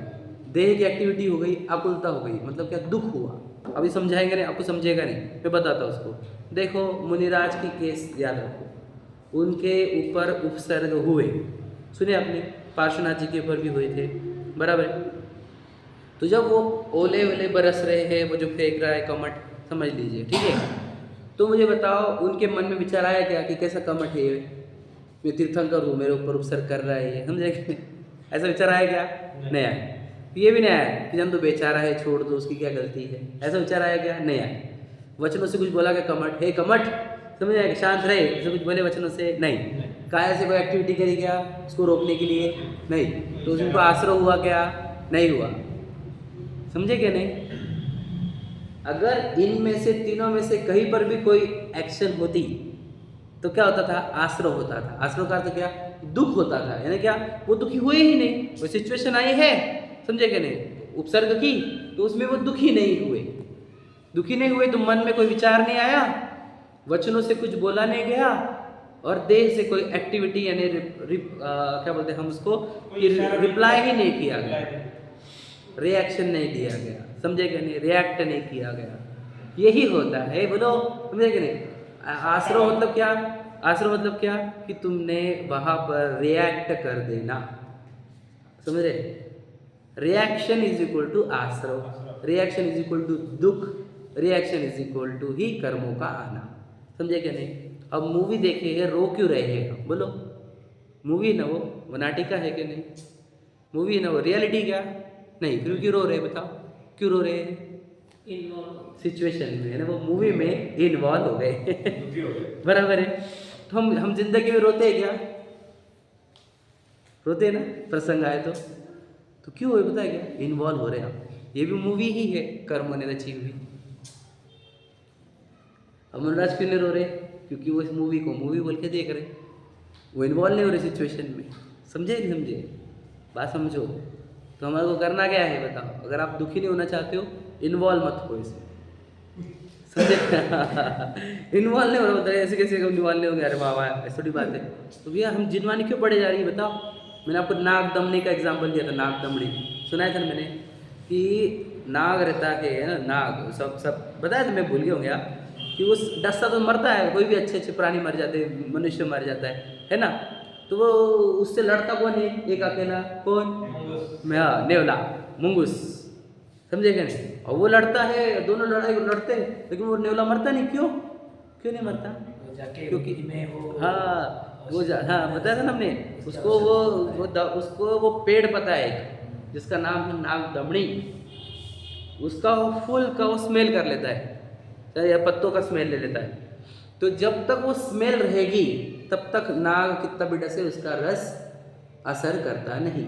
[SPEAKER 1] देह की एक्टिविटी हो गई, आकुलता हो गई, मतलब क्या, दुख हुआ। अभी समझाएंगे नहीं, आपको समझेगा नहीं, मैं बताता हूँ उसको। देखो मुनिराज की केस याद रखो, उनके ऊपर उपसर्ग हुए, सुने आपने, पार्श्वनाथ जी के ऊपर भी हुए थे, बराबर। तो जब वो ओले ओले बरस रहे हैं, वो जो फेंक रहा है कमट, समझ लीजिए, ठीक है। तो मुझे बताओ उनके मन में विचार आया क्या कि कैसा कमट है ये, मैं तीर्थंकर हूँ, मेरे ऊपर उपसर्ग कर रहा है ये, समझे? ऐसा विचार आया क्या? नहीं आया। ये भी नहीं आया कि जब तो बेचारा है छोड़ दो, उसकी क्या गलती है, ऐसा विचार आया क्या? नहीं आया। वचनों से कुछ बोला क्या, कमट हे कमट, समझ आएगा, शांत रहे, ऐसे कुछ बोले वचनों से? नहीं। काया से कोई एक्टिविटी करी क्या उसको रोकने के लिए? नहीं। तो उसको आश्रय हुआ क्या? नहीं हुआ। समझे क्या? नहीं। अगर इनमें से तीनों में से कहीं पर भी कोई एक्शन होती तो क्या होता था? आश्रय होता था। आश्रय का अर्थ क्या? दुख होता था, यानी क्या, वो दुखी हुए ही नहीं, वो सिचुएशन आई है, समझे क्या? नहीं, उपसर्ग की, तो उसमें वो दुखी नहीं हुए। दुखी नहीं हुए तो मन में कोई विचार नहीं आया, वचनों से कुछ बोला नहीं गया, और देह से कोई एक्टिविटी यानी क्या बोलते हैं हम उसको, रिप्लाई ही नहीं किया गया, रिएक्शन नहीं दिया गया, समझे क्या? नहीं, रिएक्ट नहीं किया गया। यही होता है, बोलो, समझे क्या? नहीं। आश्रय मतलब क्या? आश्रय मतलब क्या कि तुमने वहां पर रिएक्ट कर देना, समझ रहे? रिएक्शन इज इक्वल टू आश्रय, रिएक्शन इज इक्वल टू दुख, रिएक्शन इज इक्वल टू ही कर्मों का आना, समझे क्या? नहीं। अब मूवी देखे है, रो क्यों रहे हैं? बोलो, मूवी ना वो नाटिका है कि नहीं? मूवी ना वो, रियलिटी क्या? नहीं, फिर क्यों रो रहे? बताओ क्यों रो रहे हैं? सिचुएशन में, है ना, वो मूवी में इन्वॉल्व हो गए बराबर है। तो हम जिंदगी में रोते हैं क्या? रोते हैं ना, प्रसंग आए तो क्यों हो, पता है क्या? इन्वॉल्व हो रहे हैं हम। ये भी मूवी ही है, कर्म ने रची हुई। अमरराज क्यों नहीं रो रहे? क्योंकि वो इस मूवी को मूवी बोल के देख रहे, वो इन्वॉल्व नहीं हो रहे सिचुएशन में, समझे नहीं समझे? बात समझो। तो हमारे को करना क्या है बताओ? अगर आप दुखी नहीं होना चाहते हो, इन्वॉल्व मत हो इसमें, समझे? इन्वॉल्व नहीं हो रहा, बताइए ऐसे कैसे इन्वॉल्व नहीं होंगे? अरे वाह वाह, ऐसी थोड़ी बात है। तो भैया हम जिनवानी क्यों पढ़े जा रही है बताओ? मैंने आपको नाग दमड़ी का एग्जाम्पल दिया था, नाग दमड़ी सुनाया था ना मैंने कि नाग रहता है ना, नाग सब बताया था, मैं भूल गया होंगे आप, कि उस डसता तो मरता है, कोई भी अच्छे प्राणी मर जाते हैं, मनुष्य मर जाता है ना, तो वो उससे लड़ता कौन है, एक अकेला कौन, हाँ नेवला मुंगूस, समझेगा नहीं, और वो लड़ता है, दोनों लड़ते हैं, लेकिन वो नेवला मरता नहीं, क्यों नहीं मरता, क्योंकि हाँ हाँ बताया था ना हमने उसको, उसको वो पेड़ पता है एक जिसका नाम है नाग दमड़ी, उसका वो फूल का वो स्मेल कर लेता है या पत्तों का स्मेल ले लेता है, तो जब तक वो स्मेल रहेगी तब तक नाग कितना भी डसे उसका रस असर करता नहीं,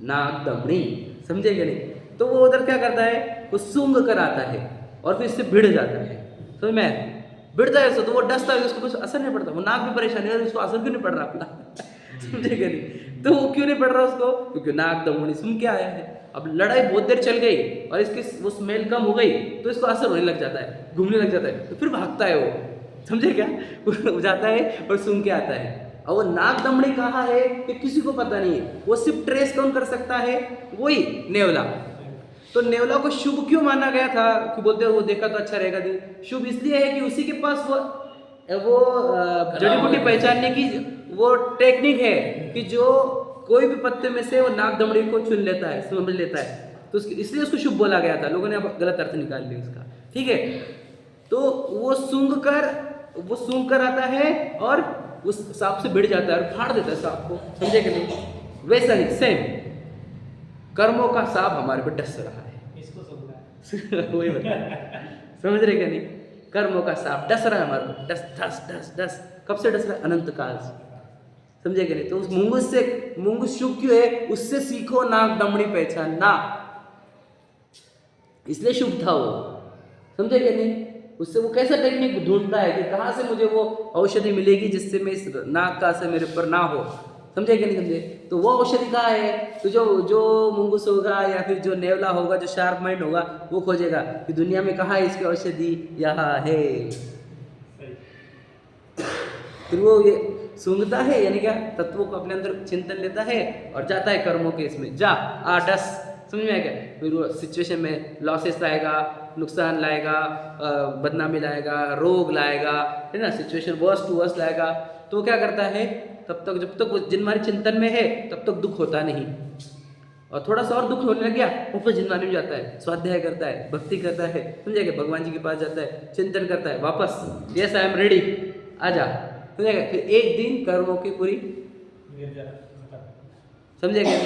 [SPEAKER 1] नाग दमड़ी, समझेगा नहीं, तो वो उधर क्या करता है, वो सूंघ कर आता है और फिर इससे भिड़ जाता है, समझ में भिड़ता है उसको, तो वो डसता है, उसको कुछ असर नहीं पड़ता, वो नाग भी परेशान है, उसको असर क्यों नहीं पड़ रहा अपना समझेगा नहीं, तो वो क्यों नहीं पड़ रहा उसको, क्योंकि नाग दमड़ी सुन के आया है। अब लड़ाई बहुत देर चल गई और इसकी वो स्मेल कम हो गई तो इसको असर होने लग जाता है, घूमने लग जाता है, तो फिर भागता है वो, समझे क्या, वो जाता है और सूंघ के आता है। और वो नाग दमड़ी कहाँ है कि किसी को पता नहीं है, वो सिर्फ ट्रेस कौन कर सकता है, वही नेवला। तो नेवला को शुभ क्यों माना गया था, कि बोलते वो देखा तो अच्छा रहेगा, शुभ इसलिए है कि उसी के पास वो जड़ी बूटी पहचानने की वो टेक्निक है कि जो कोई भी पत्ते में से वो नाग दमड़ी को चुन लेता है, समझ लेता है, तो इसलिए उसको शुभ बोला गया था। लोगों ने अब गलत अर्थ निकाल लिया उसका, ठीक है। तो वो सूंघ कर आता है और उस सांप से भिड़ जाता है और फाड़ देता है सांप को, समझे कि नहीं। वैसा ही सेम कर्मों का सांप हमारे को डस रहा है,
[SPEAKER 2] इसको समझा
[SPEAKER 1] वही बता, समझ रहे क्या नहीं, कर्मों का सांप डस रहा है हमारे को, डस डस डस डस, कब से डस रहा है, अनंत काल से, समझे कि नहीं। तो उस मुंगूस शुभ क्यों है, उससे सीखो नाग दमड़ी पहचानना, इसलिए शुभ था वो, समझे कि नहीं। उससे वो कैसा टेक्निक ढूंढता है कि कहाँ से मुझे वो औषधि मिलेगी जिससे मैं इस नाग का असर मेरे ऊपर ना हो, समझे कि नहीं समझे। तो वो औषधि कहाँ है, तो जो मुंगूस होगा या फिर जो नेवला होगा, जो शार्प माइंड होगा, वो खोजेगा कि दुनिया में कहाँ है इसकी औषधि, यहाँ है। फिर वो ये सूंघता है, यानी क्या, तत्वों को अपने अंदर चिंतन लेता है और जाता है कर्मों के इसमें, जा डस, समझ में आएगा। फिर वो सिचुएशन में लॉसेस लाएगा, नुकसान लाएगा, बदनामी लाएगा, रोग लाएगा, है ना, सिचुएशन वर्स्ट टू वर्स्ट लाएगा। तो वो क्या करता है, तब तक जब तक वो जिनवानी चिंतन में है तब तक दुख होता नहीं, और थोड़ा सा और दुख होने लग गया वो फिर जिनवानी में जाता है, स्वाध्याय करता है, भक्ति करता है, समझेगा, भगवान जी के पास जाता है, चिंतन करता है, वापस यस आई एम रेडी, आजा, समझेगा। फिर एक दिन कर्मों की पूरी, समझेगा,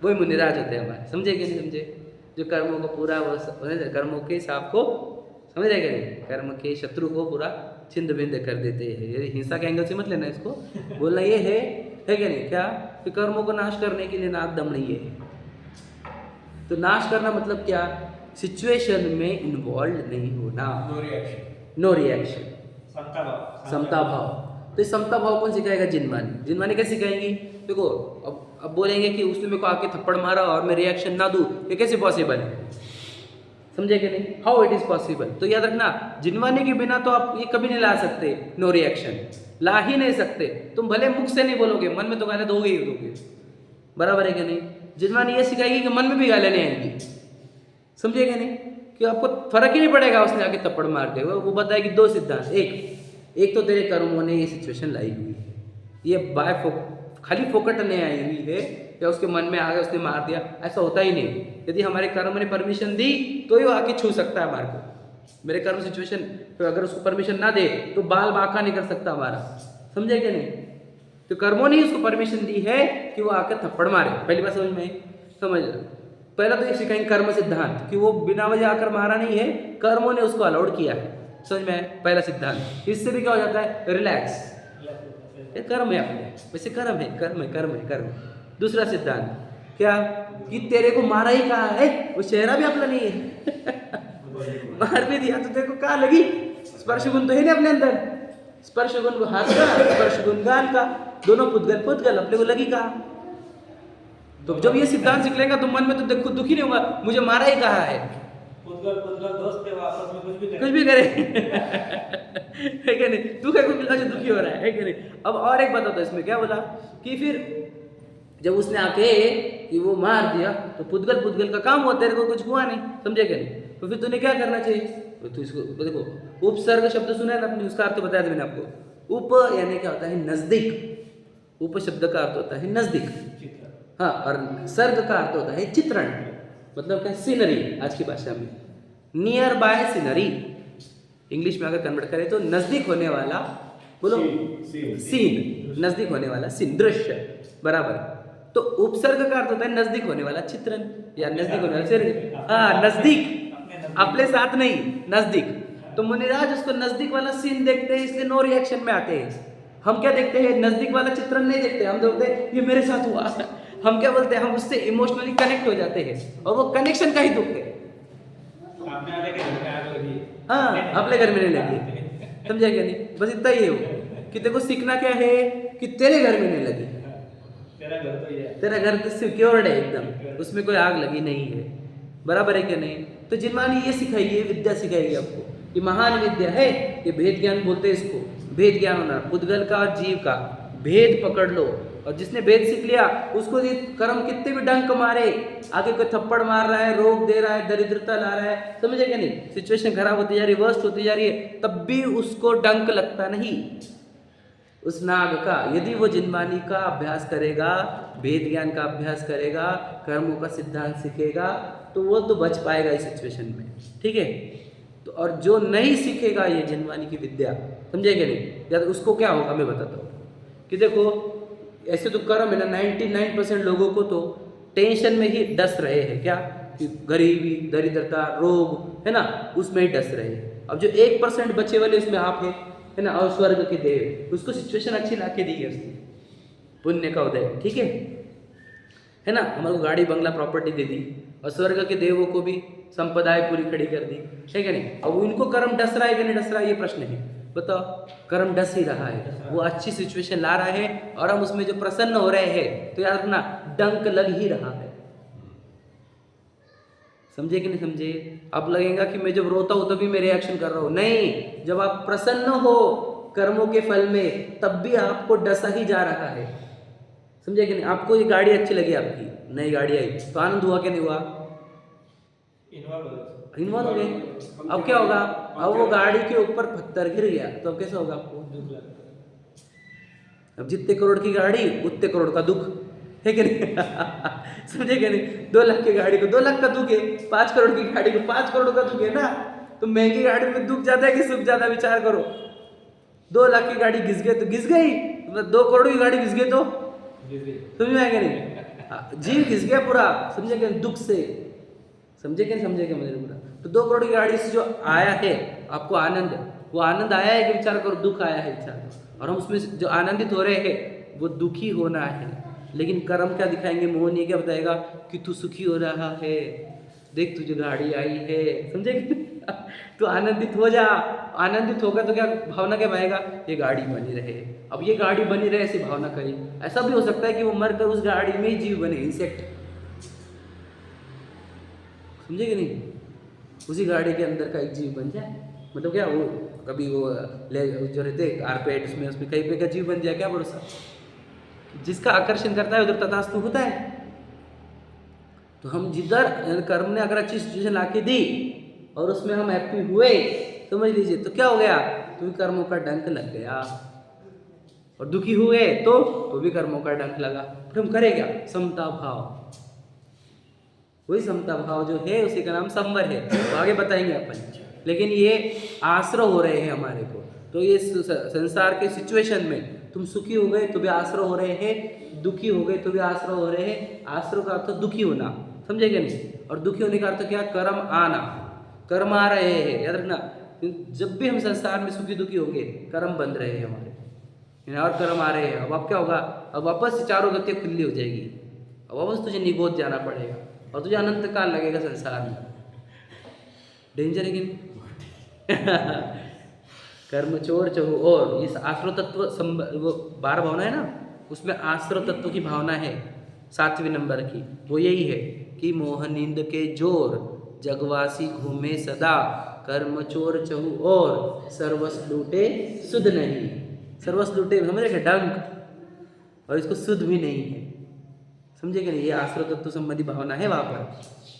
[SPEAKER 1] वही मुनिराज होते हैं हमारे, समझेगा नहीं समझे, जो कर्मों को पूरा कर्मों के सांप को, समझ रहे नहीं, कर्म के शत्रु को पूरा छिंद भिंद कर देते हैं। ये हिंसा के एंगल से मत लेना इसको, बोलना ये है क्या नहीं, क्या कि कर्मों को नाश करने के लिए नाग दमड़ी है। तो नाश करना मतलब क्या, सिचुएशन में इन्वॉल्व नहीं होना, नो रिएक्शन, समता भाव। तो इस समता भाव कौन सिखाएगा, जिनवानी कैसे सिखाएंगी। देखो अब बोलेंगे कि उसने मेरे को आके थप्पड़ मारा और मैं रिएक्शन ना दूं, ये कैसे पॉसिबल है, समझे कि नहीं, हाउ इट इज पॉसिबल। तो याद रखना, जिनवानी के बिना तो आप ये कभी नहीं ला सकते, नो रिएक्शन ला ही नहीं सकते। तुम भले मुख से नहीं बोलोगे, मन में तो गाली दोगे ही दोगे, बराबर है कि नहीं। जिनवानी ये सिखाएगी कि मन में भी गाली नहीं आएंगी, समझे कि नहीं, कि आपको फर्क ही नहीं पड़ेगा उसने आके थप्पड़ मार दे। वो बताएगी दो सिद्धांत, एक तो तेरे कर्मों ने ये सिचुएशन लाई हुई है, ये खाली फोकट नहीं आई हुई है, या उसके मन में आ गया उसने मार दिया, ऐसा होता ही नहीं। यदि हमारे कर्म ने परमिशन दी तो ही वो आके छू सकता है हमारे को। मेरे कर्म सिचुएशन तो अगर उसको परमिशन ना दे तो बाल बांका नहीं कर सकता हमारा, समझे कि नहीं। तो कर्मों ने ही उसको परमिशन दी है कि वो आकर थप्पड़ मारे। पहली बात समझ में, समझ पहला तो ये सिखाएंगे कर्म सिद्धांत कि वो बिना वजह आकर मारा नहीं है, कर्मों ने उसको अलाउड किया है, समझ में, पहला सिद्धांत। इससे भी क्या हो जाता है, रिलैक्स, ये कर्म है अपने, वैसे कर्म। दूसरा सिद्धांत क्या, कि तेरे को मारा ही कहाँ है, वो चेहरा भी अपना नहीं है मार भी दिया तो तेरे को कहाँ लगी, स्पर्श गुण तो है ना अपने अंदर, स्पर्श गुण हाथ का, स्पर्श गुण गाल का, दोनों पुद्गल अपने को लगी कहाँ। तो जब ये सिद्धांत सीख लेगा तो मन में तो दुखी नहीं होगा, मुझे मारा ही कहाँ है,
[SPEAKER 2] पुद्गल दोस्त थे, वो आपस में कुछ भी
[SPEAKER 1] कुछ भी करे है क्या नहीं, तू क्या को जो दुखी हो रहा है क्या नहीं। अब और एक बात होता है इसमें, क्या बोला कि फिर जब उसने आके कि वो मार दिया तो पुद्गल का काम हुआ, तेरे को कुछ हुआ नहीं, समझे क्या नहीं। तो फिर तूने क्या करना चाहिए, तो इसको देखो, उपसर्ग शब्द सुना है ना आपने, उसका अर्थ बताया था मैंने आपको। उप यानी क्या होता है, नजदीक। उप शब्द का अर्थ होता है नजदीक, हाँ, और सर्ग का अर्थ होता है चित्रण, मतलब क्या, सीनरी आज की भाषा में, नियर बाय सीनरी। इंग्लिश में अगर कन्वर्ट करें तो नजदीक होने वाला, बोलो सीन, नजदीक होने वाला सीन, दृश्य, बराबर। तो उपसर्ग का अर्थ होता है नजदीक होने वाला चित्रण या नजदीक होने वाला चित्र, हाँ, नजदीक, अपने साथ नहीं, नजदीक। तो मुनिराज उसको नजदीक वाला सीन देखते हैं, इसलिए नो रिएक्शन में आते हैं। हम क्या देखते हैं, नजदीक वाला चित्रण नहीं देखते, हम देखते हैं ये मेरे साथ हुआ। हम क्या बोलते हैं, हम उससे इमोशनली कनेक्ट हो जाते हैं, और वो कनेक्शन का ही दुख है।
[SPEAKER 2] आपने आगे के घर में आग लगी,
[SPEAKER 1] हाँ, अपने घर में नहीं लगी, समझा क्या नहीं, बस इतना ही है वो, कि तेरे को सीखना क्या है कि तेरे घर में नहीं लगी,
[SPEAKER 2] तेरा घर तो ये है।
[SPEAKER 1] तेरा घर तो सिक्योर्ड है एकदम, उसमें कोई आग लगी नहीं है, बराबर है क्या नहीं। तो जिनवानी ये सिखाई, ये विद्या सिखाएगी आपको, ये महान विद्या है, ये भेद ज्ञान बोलते हैं इसको, भेद ज्ञान होना, पुद्गल का और जीव का भेद पकड़ लो। और जिसने भेद सीख लिया उसको ये कर्म कितने भी डंक मारे, आगे कोई थप्पड़ मार रहा है, रोग दे रहा है, दरिद्रता ला रहा है, समझे क्या नहीं, सिचुएशन खराब होती जा रही है, वर्स्ट होती जा रही है, तब भी उसको डंक लगता नहीं उस नाग का। यदि वो जिनवानी का अभ्यास करेगा, भेद ज्ञान का अभ्यास करेगा, कर्मों का सिद्धांत सीखेगा, तो वो तो बच पाएगा इस सिचुएशन में, ठीक है। तो और जो नहीं सीखेगा ये जिनवानी की विद्या, समझे क्या नहीं, या तो उसको क्या होगा मैं बताता हूँ कि देखो, ऐसे तो कर्म है ना, 99% लोगों को तो टेंशन में ही डस रहे हैं, क्या कि गरीबी, दरिद्रता, रोग है ना, उसमें ही डस रहे हैं। अब जो 1% बचे वाले उसमें आप है ना, और स्वर्ग के देव, उसको सिचुएशन अच्छी ला के दी है उसने, पुण्य का उदय, ठीक है ना, हमारे को गाड़ी बंगला प्रॉपर्टी दे दी, और स्वर्ग के देवों को भी संपदाएं पूरी खड़ी कर दी, है क्या नहीं। अब उनको कर्म डस रहा है कि नहीं डस रहा है, ये प्रश्न है, बताओ। कर्म डस ही रहा है, वो अच्छी सिचुएशन ला रहा है, और हम उसमें जो प्रसन्न हो रहे हैं, तो याद रखना डंक लग ही रहा है, समझे कि नहीं समझे। अब लगेगा कि मैं जब रोता हूं तभी मैं रिएक्शन कर रहा हूं, नहीं, जब आप प्रसन्न हो कर्मों के फल में, तब भी आपको डसा ही जा रहा है, समझे कि नहीं। आपको ये गाड़ी अच्छी लगी, आपकी नई गाड़ी आई, तो आनंद हुआ कि नहीं हुआ, इन्वॉल्व हो गए। अब क्या होगा, अब वो गाड़ी के ऊपर पत्थर गिर गया, तो अब कैसा होगा आपको,
[SPEAKER 2] दुख लगता है।
[SPEAKER 1] अब जितने करोड़ की गाड़ी उतने करोड़ का दुख, है कि नहीं समझे कि नहीं। 2 लाख की गाड़ी को 2 लाख का दुख है, 5 करोड़ की गाड़ी को 5 करोड़ का दुख है ना। तो महंगी गाड़ी में दुख ज्यादा है कि सुख ज्यादा, विचार करो। 2 लाख की गाड़ी घिस गई तो घिस गई, 2 करोड़ की गाड़ी घिस गई तो समझ में आएगा नहीं, जीव घिस गया पूरा, समझे क्या, दुख से, समझे क्या, समझे क्या मुझे पूरा। तो 2 करोड़ की गाड़ी से जो आया है आपको आनंद, वो आनंद आया है कि विचार करो, दुख आया है विचार करो। और हम उसमें जो आनंदित हो रहे हैं वो दुखी होना है, लेकिन कर्म क्या दिखाएंगे, मोहन ये क्या बताएगा कि तू सुखी हो रहा है, देख तुझे गाड़ी आई है, समझे तो आनंदित हो जा। आनंदित होगा तो क्या भावना क्या पाएगा, ये गाड़ी बनी रहे, अब ये गाड़ी बनी रहे ऐसी भावना करी। ऐसा भी हो सकता है कि वो मरकर उस गाड़ी में ही जीव बने, इंसेक्ट, समझे कि नहीं, उसी गाड़ी के अंदर का एक जीव बन जाए, मतलब क्या वो कभी वो ले जो रहते कारपेट उसमें कहीं पे का जीव बन जाए, क्या भरोसा। जिसका आकर्षण करता है उधर तथास्तु होता है। तो हम जिधर कर्म ने अगर अच्छी सिचुएशन लाके दी और उसमें हम हैप्पी हुए, समझ लीजिए, तो क्या हो गया, तो कर्मों का डंक लग गया। और दुखी हुए तो भी कर्मों का डंक लगा, फिर हम करें क्या, समता भाव। वही समता भाव जो है उसी का नाम संवर है, तो आगे बताएंगे अपन। लेकिन ये आश्रय हो रहे हैं हमारे को, तो ये संसार के सिचुएशन में तुम सुखी हो गए तो भी आश्रय हो रहे हैं, दुखी हो गए तो भी आश्रय हो रहे हैं। आश्रय का अर्थ दुखी होना, समझे क्या नहीं, और दुखी होने का अर्थ क्या, कर्म आना, कर्म आ रहे हैं, याद रखना। जब भी हम संसार में सुखी दुखी होंगे कर्म बंध रहे हैं हमारे, और कर्म आ रहे हैं। अब क्या होगा, अब वापस चारों गतियाँ खुली हो जाएगी, अब वापस तुझे निगोद जाना पड़ेगा और तुझे अनंत काल लगेगा संसार में। डेंजर है कि कर्म चोर चहु और इस आश्रय तत्व वो 12 भावना है ना, उसमें आश्रय तत्व की भावना है 7वें नंबर की, वो यही है कि मोहनिंद के जोर जगवासी घूमे सदा, कर्म चोर चहु और, सर्वस लूटे सुध नहीं। सर्वस लूटे समझ रहे डंक, और इसको सुध भी नहीं है, समझे कि नहीं। ये आश्रय तत्व संबंधी भावना है वहाँ पर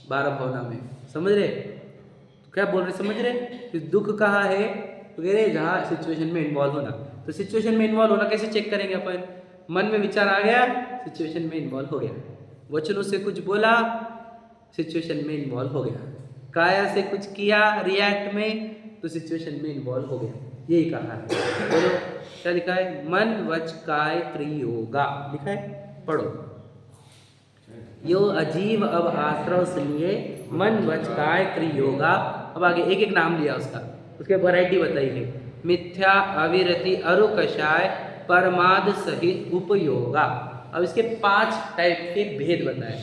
[SPEAKER 1] 12 भावना में, समझ रहे। तो क्या बोल रहे समझ रहे कि दुख कहाँ है, तो कह रहे जहाँ सिचुएशन में इन्वॉल्व होना। तो सिचुएशन में इन्वॉल्व होना कैसे चेक करेंगे अपन, मन में विचार आ गया, सिचुएशन में इन्वॉल्व हो गया, वचनों से कुछ बोला, सिचुएशन में इन्वॉल्व हो गया, काया से कुछ किया रिएक्ट में, तो सिचुएशन में इन्वॉल्व हो गया। यही कहा है, बोलो क्या लिखा है, मन वच काय क्रियोगा लिखा है, पढ़ो। यो अजीव अब आश्रव से लिए मन वच काय क्रियोगा। अब आगे एक एक नाम लिया उसका, उसके वैरायटी बताई है, मिथ्या अविरति अरु कषाय परमाद सहित उपयोगा। अब इसके 5 टाइप के भेद बताए,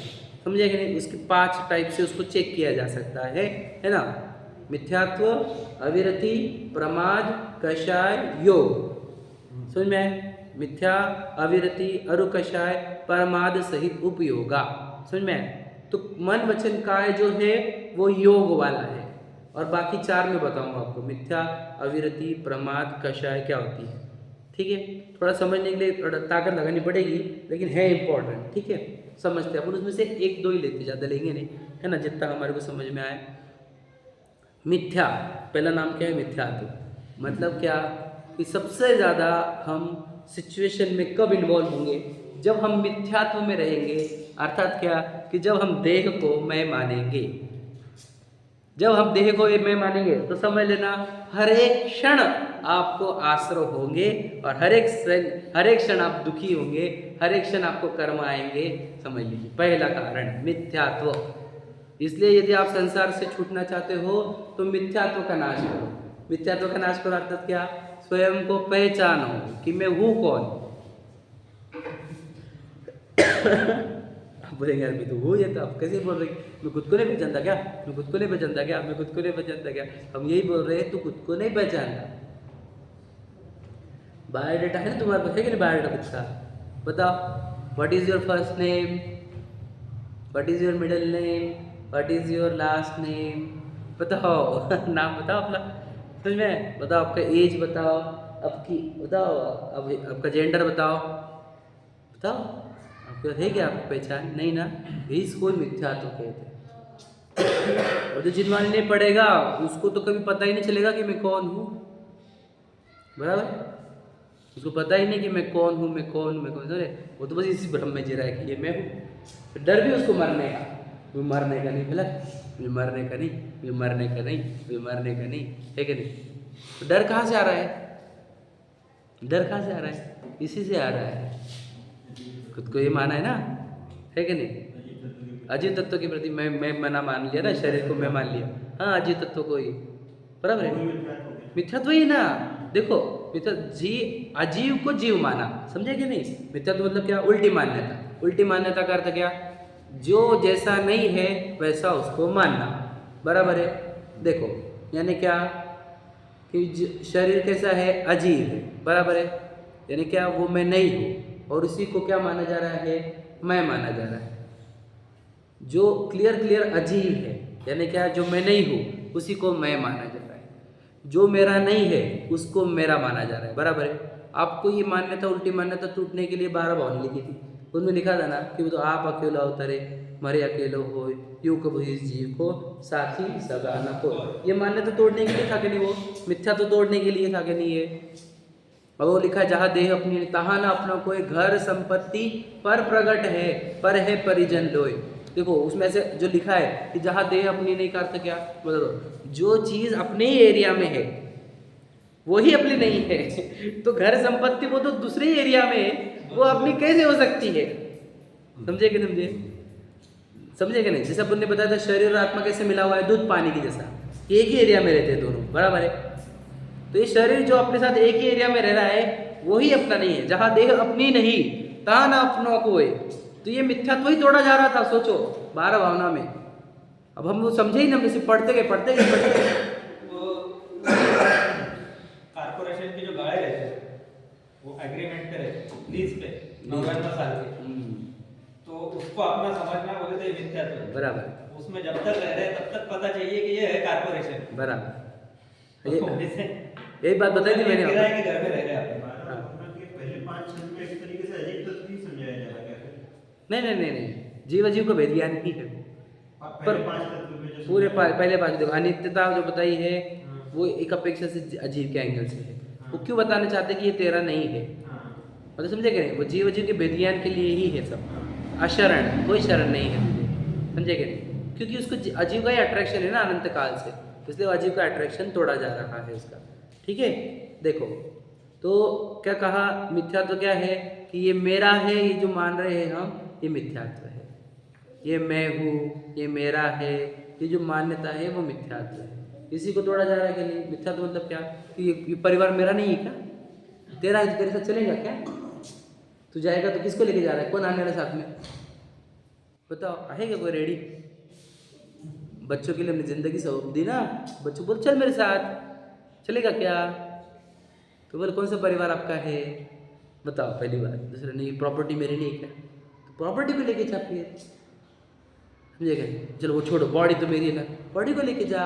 [SPEAKER 1] समझे कि नहीं। उसके 5 टाइप से उसको चेक किया जा सकता है ना। मिथ्यात्व, अविरति, प्रमाद, कषाय, योग। समझ में आए, मिथ्या अविरति अरु कषाय परमाद सहित उपयोगा, समझ में आए। तो मन वचन काय जो है वो योग वाला है, और बाकी 4 में बताऊंगा आपको, मिथ्या अविरति प्रमाद कषाय क्या होती है, ठीक है। थोड़ा समझने के लिए थोड़ा ताकत लगानी पड़ेगी, लेकिन है इंपॉर्टेंट, ठीक है। समझते हैं अपन, उसमें से 1-2 ही लेते, ज़्यादा लेंगे नहीं, है ना, जितना हमारे को समझ में आए। मिथ्या, पहला नाम क्या है, मिथ्यात्व। मतलब क्या कि सबसे ज़्यादा हम सिचुएशन में कब इन्वॉल्व होंगे, जब हम मिथ्यात्व में रहेंगे। अर्थात क्या कि जब हम देह को मैं मानेंगे, जब हम देह को मैं मानेंगे तो समझ लेना हर एक क्षण आपको आश्रय होंगे, और हर एक क्षण आप दुखी होंगे, हर एक क्षण आपको कर्म आएंगे, समझ लीजिए। पहला कारण मिथ्यात्व। इसलिए यदि आप संसार से छूटना चाहते हो तो मिथ्यात्व का नाश करो। मिथ्यात्व का नाश करो अर्थात क्या, स्वयं को पहचानो कि मैं हूँ कौन। बोलेंगे यार मैं तो हूँ, ये तो आप कैसे बोल रहे, मैं खुद को नहीं पहचानता क्या, मैं खुद को नहीं पहचानता क्या, मैं खुद को नहीं पहचानता क्या। हम यही बोल रहे हैं, तू खुद को नहीं पहचानता। बायोडाटा है ना तुम्हारे पास, है कि नहीं बायोडाटा खुद का, बताओ। What is your first name, what is your middle name, what is your last name, बताओ। नाम बताओ अपना, समझ में, बताओ आपका एज बताओ, आपकी बताओ, अब आपका जेंडर बताओ, बताओ आपको है क्या, आपकी पहचान नहीं ना। इसको मिथ्यात्व कहते हैं। और जो जिनवानी नहीं पड़ेगा उसको तो कभी पता ही नहीं चलेगा कि मैं कौन हूँ, बराबर। उसको पता ही नहीं कि मैं कौन हूँ, मैं कौन हूँ, मैं कौन हूँ, वो तो बस इसी भ्रम में जी रहा है कि ये मैं हूँ। डर भी उसको मरने का, मैं मरने का नहीं, गलत, मैं मरने का नहीं, मैं मरने का नहीं, मैं मरने का नहीं, है कि नहीं। तो डर कहाँ से आ रहा है, डर कहाँ से आ रहा है, इसी से आ रहा है। खुद को ये माना है ना, है कि नहीं। अजीव तत्व के प्रति मैं मना मान लिया ना, शरीर को मैं मान लिया, हाँ अजीव तत्व को ही, बराबर है, मिथ्यात्व ही ना। देखो अजीव को जीव माना, समझे कि नहीं। मिथ्यात्व मतलब क्या, उल्टी मान्यता। उल्टी मान्यता का अर्थ क्या, जो जैसा नहीं है वैसा उसको मानना, बराबर है। देखो यानी क्या कि शरीर कैसा है, अजीव है, बराबर है। यानी क्या, वो मैं नहीं हूँ, और उसी को क्या माना जा रहा है, मैं माना जा रहा है। जो क्लियर अजीव है, यानी क्या, जो मैं नहीं हूँ उसी को मैं माना जा रहा है, जो मेरा नहीं है उसको मेरा माना जा रहा है, बराबर है। आपको ये मान्यता, उल्टी मान्यता टूटने के लिए 12 भावना लिखी थी, उनमें लिखा था ना कि वो तो आप अकेला उतरे मरे अकेलो हो, यूं कब इस जीव को साथी सगा न हो। ये मान्यता तोड़ने के लिए था कि नहीं, वो मिथ्या तो तोड़ने के लिए था कि नहीं है। और वो लिखा, जहाँ देह अपनी तहाँ न अपना कोई, घर संपत्ति पर प्रगट है, पर है परिजन लोय। देखो उसमें से जो लिखा है कि जहाँ देह अपनी नहीं करता, क्या मतलब, जो चीज अपने ही एरिया में है वही अपनी नहीं है। तो घर संपत्ति वो तो दूसरे ही एरिया में है, वो अपनी कैसे हो सकती है, समझे कि समझे, समझे कि नहीं। जैसे अपन ने बताया था शरीर और आत्मा कैसे मिला हुआ है, दूध पानी की जैसा, एक ही एरिया में रहते हैं दोनों, बराबर है। तो ये शरीर जो अपने साथ एक ही एरिया में रह रहा है वही अपना नहीं है। जहाँ देह अपनी नहीं तहाँ ना अपनों को है, तो ये मिथ्यात्व ही तोड़ा जा रहा था। सोचो 12 भावना में, अब हम वो समझे ही ना, हम इसे पढ़ते गए।
[SPEAKER 2] कारपोरेशन के जो गाड़े रहते हैं वो एग्रीमेंट पे रहते, लीज पे 99 साल के, तो उसको अपना समझना बोले तो मिथ्यात्व है,
[SPEAKER 1] बराबर।
[SPEAKER 2] उसमें जब तक रह रहे तब तक पता चाहिए कि ये है कारपोरेशन।
[SPEAKER 1] बराबर यही बात बताई थी मैंने
[SPEAKER 2] किराए के घर में रह रहे हैं
[SPEAKER 4] हमारा अपना के पहले 5 छंद में एक तरीके से अजीब तत्व ही समझाया जा रहा है क्या फिर?
[SPEAKER 1] नहीं, जीव अजीव का भेद ज्ञान ही है।
[SPEAKER 4] पहले 5 तत्व में जो
[SPEAKER 1] पूरे
[SPEAKER 4] समझाया-
[SPEAKER 1] पहले पाँच देखो, अनित्यता जो बताई है
[SPEAKER 4] हाँ।
[SPEAKER 1] वो एक अपेक्षा से अजीव के एंगल से है। वो क्यों बताना चाहते हैं कि ये तेरा नहीं है,
[SPEAKER 4] हाँ,
[SPEAKER 1] मतलब समझे कि नहीं? वो जीव अजीव के भेद ज्ञान के लिए ही है सब।
[SPEAKER 4] हाँ।
[SPEAKER 1] अशरण, कोई शरण नहीं है तुझे, समझे कि नहीं? क्योंकि उसको अजीव का ही अट्रैक्शन है ना अनंत काल से, इसलिए वो अजीव का अट्रैक्शन तोड़ा जा रहा है उसका। ठीक है, देखो तो क्या कहा, मिथ्यात्व क्या है कि ये मेरा है, ये जो मान रहे हैं हम, ये मिथ्यात्व है। ये मैं हूँ, ये मेरा है, ये जो मान्यता है वो मिथ्यात्व है। इसी को तोड़ा जा रहा है कि नहीं? मिथ्यात्व मतलब क्या कि ये परिवार मेरा नहीं है क्या? तेरा है तो तेरे साथ चलेगा क्या? तू जाएगा तो किसको लेके जा रहा है? कौन आने वाला साथ में? बताओ, आएगा कोई रेडी? बच्चों के लिए हमने ज़िंदगी सौंप दी ना, बच्चों बोल चल मेरे साथ, चलेगा क्या? तो बोले कौन सा परिवार आपका है? बताओ पहली बात। दूसरा, नहीं प्रॉपर्टी मेरी नहीं है क्या? तो प्रॉपर्टी को लेके जा फिर, समझेगा? चलो वो छोड़ो, बॉडी तो मेरी है ना, बॉडी को लेके जा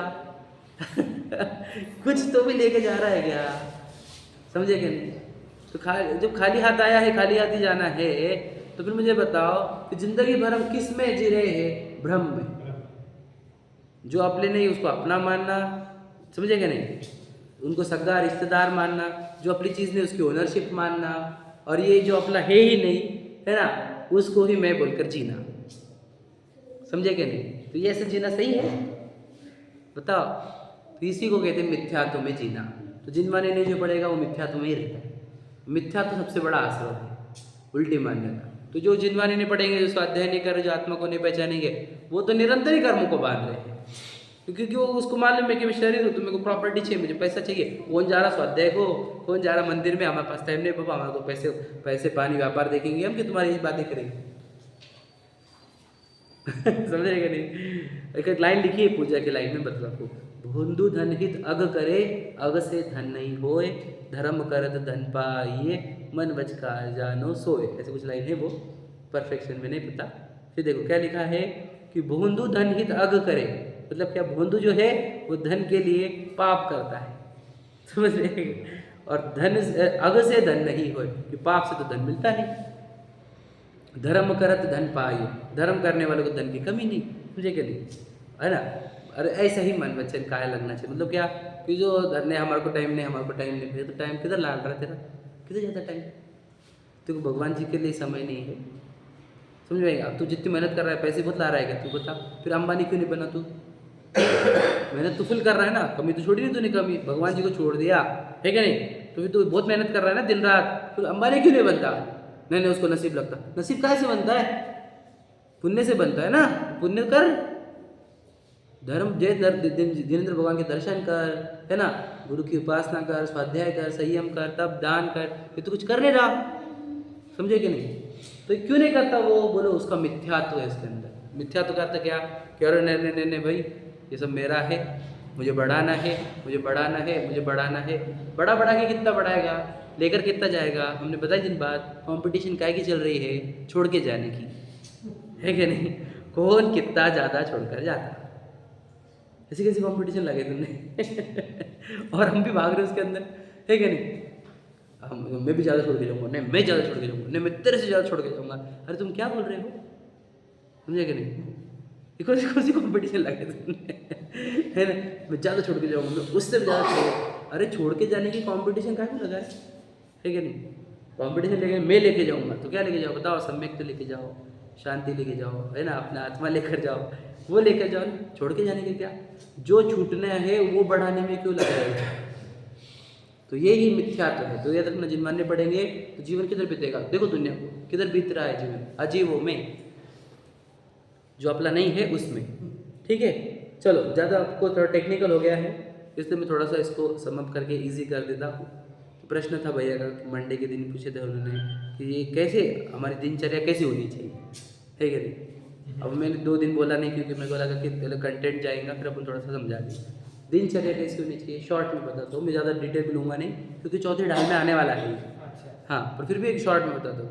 [SPEAKER 1] कुछ तो भी लेके जा रहा है क्या? समझे क्या नहीं? तो जब खाली हाथ आया है, खाली हाथ ही जाना है, तो फिर मुझे बताओ कि जिंदगी भर हम किस में जी रहे हैं? भ्रम में। जो अपने नहीं उसको अपना मानना, समझे क्या नहीं? उनको सगा रिश्तेदार मानना, जो अपनी चीज़ नहीं उसकी ओनरशिप मानना, और ये जो अपना है ही नहीं है ना, उसको ही मैं बोलकर जीना, समझे क्या नहीं? तो ये ऐसे जीना सही है? बताओ। तो इसी को कहते हैं मिथ्यात्व में जीना। तो जिन माने नहीं जो पड़ेगा वो मिथ्यात्व में ही रहता है। मिथ्यात्व सबसे बड़ा आश्रय है, उल्टी मान्यता। तो जो जिनवाने नहीं पढ़ेंगे, जो स्वाध्याय नहीं कर रहे, जो आत्मा को नहीं पहचानेंगे, वो तो निरंतर ही कर्मों को बांध रहे हैं, क्योंकि वो उसको मालूम है कि मैं शरीर हूँ, तो मेरे को प्रॉपर्टी चाहिए, मुझे पैसा चाहिए। कौन जा रहा स्वाध्याय को, कौन जा रहा मंदिर में? हमारे पास टाइम नहीं पापा, हमारे को पैसे पानी व्यापार देखेंगे हम कि तुम्हारी बातें करेंगे समझेगा नहीं? एक लाइन लिखी है पूजा की लाइन में, बतला को, भोंदू धन हित अग करे, अग से धन नहीं होए, धर्म करत धन पाइए, मन वचकार जानो सोए। ऐसे कुछ लाइन है, वो परफेक्शन में नहीं पता। फिर देखो क्या लिखा है कि भोंदू धन हित अग करे, मतलब क्या? भोंदू जो है वो धन के लिए पाप करता है, समझ रहे? और धन अग से धन नहीं होए, कि पाप से तो धन मिलता नहीं। धर्म करत धन पाइए, धर्म करने वाले को धन की कमी नहीं, समझे क्या नहीं? है ना? अरे ऐसा ही मन वचन काय लगना चाहिए। मतलब क्या कि जो धन है, हमारे को टाइम नहीं, हमारे को टाइम नहीं, तो टाइम किधर लाल रहा है तेरा? किधर जाता टाइम? तेरे को भगवान जी के लिए समय नहीं है, समझ में? अब तू जितनी मेहनत कर रहा है, पैसे बहुत ला रहा है क्या? तू बता, फिर अंबानी क्यों नहीं बना तू? मेहनत तो फुल कर रहा है ना, कमी तो छोड़ी नहीं तूने, कमी भगवान जी को छोड़ दिया है क्या नहीं? तो फिर तू बहुत मेहनत कर रहा है ना दिन रात, फिर अंबानी क्यों नहीं बनता? नहीं, उसको नसीब लगता। नसीब कहाँ से बनता है? पुण्य से बनता है ना। पुण्य कर, धर्म जय जिनेंद्र भगवान के दर्शन कर, है ना, गुरु की उपासना कर, स्वाध्याय कर, संयम कर, तब दान कर। ये तो कुछ कर नहीं रहा, समझे कि नहीं? तो क्यों नहीं करता वो? बोलो उसका मिथ्यात्व है इसके अंदर। मिथ्यात्व का अर्थ क्या? कह रहे नहीं भाई ये सब मेरा है, मुझे बढ़ाना है, मुझे बढ़ाना है, मुझे बढ़ाना है। बढ़ा के कितना बढ़ाएगा? लेकर कितना जाएगा? हमने बताया दिन बाद, कंपटीशन काहे की चल रही है? छोड़ के जाने की है कि नहीं? कौन कितना ज़्यादा छोड़कर जाता है, ऐसी कैसी कंपटीशन लगे तुमने और हम भी भाग रहे उसके अंदर, है कि नहीं? मैं भी ज़्यादा छोड़ के जाऊँगा, नहीं मैं ज़्यादा छोड़ के जाऊँगा, नहीं मैं तेरे से ज़्यादा छोड़ के जाऊँगा। अरे तुम क्या बोल रहे हो, समझे कि नहीं? कौन सी कंपटीशन लगे तुमने है ना? मैं ज़्यादा छोड़ के जाऊँगा, मैं उससे ज़्यादा छोड़। अरे छोड़ के जाने की कंपटीशन काहे को लगा है कि नहीं? कंपटीशन लेके मैं लेके जाऊँगा तो क्या लेके जाओ? बताओ, सम्यक तो लेके जाओ, शांति लेके जाओ, है ना, अपना आत्मा लेकर जाओ, वो लेकर जाओ। छोड़ के जाने के क्या? जो छूटना है वो बढ़ाने में क्यों लगा है? तो यही मिथ्यात्व है। तो ये तक न जिन मानने पड़ेंगे तो जीवन किधर बीतेगा? देखो दुनिया को किधर बीत रहा है जीवन, अजीवों में, जो अपना नहीं है उसमें। ठीक है, चलो ज़्यादा आपको थोड़ा टेक्निकल हो गया है, इसलिए मैं थोड़ा सा इसको समअप करके इजी कर देता हूँ। प्रश्न था भैया का, मंडे के दिन पूछे थे उन्होंने कि ये कैसे हमारी दिनचर्या कैसी होनी चाहिए, है कि नहीं? अब मैंने 2 दिन बोला नहीं, क्योंकि मेरे को लगा कि पहले कंटेंट जाएगा, फिर अपन थोड़ा सा समझा दें दिनचर्या कैसी होनी चाहिए। शॉर्ट में बता दो, मैं ज़्यादा डिटेल में लूँगा नहीं, क्योंकि चौथी ढाई में आने वाला है। हाँ, पर फिर भी एक शॉर्ट में बता दो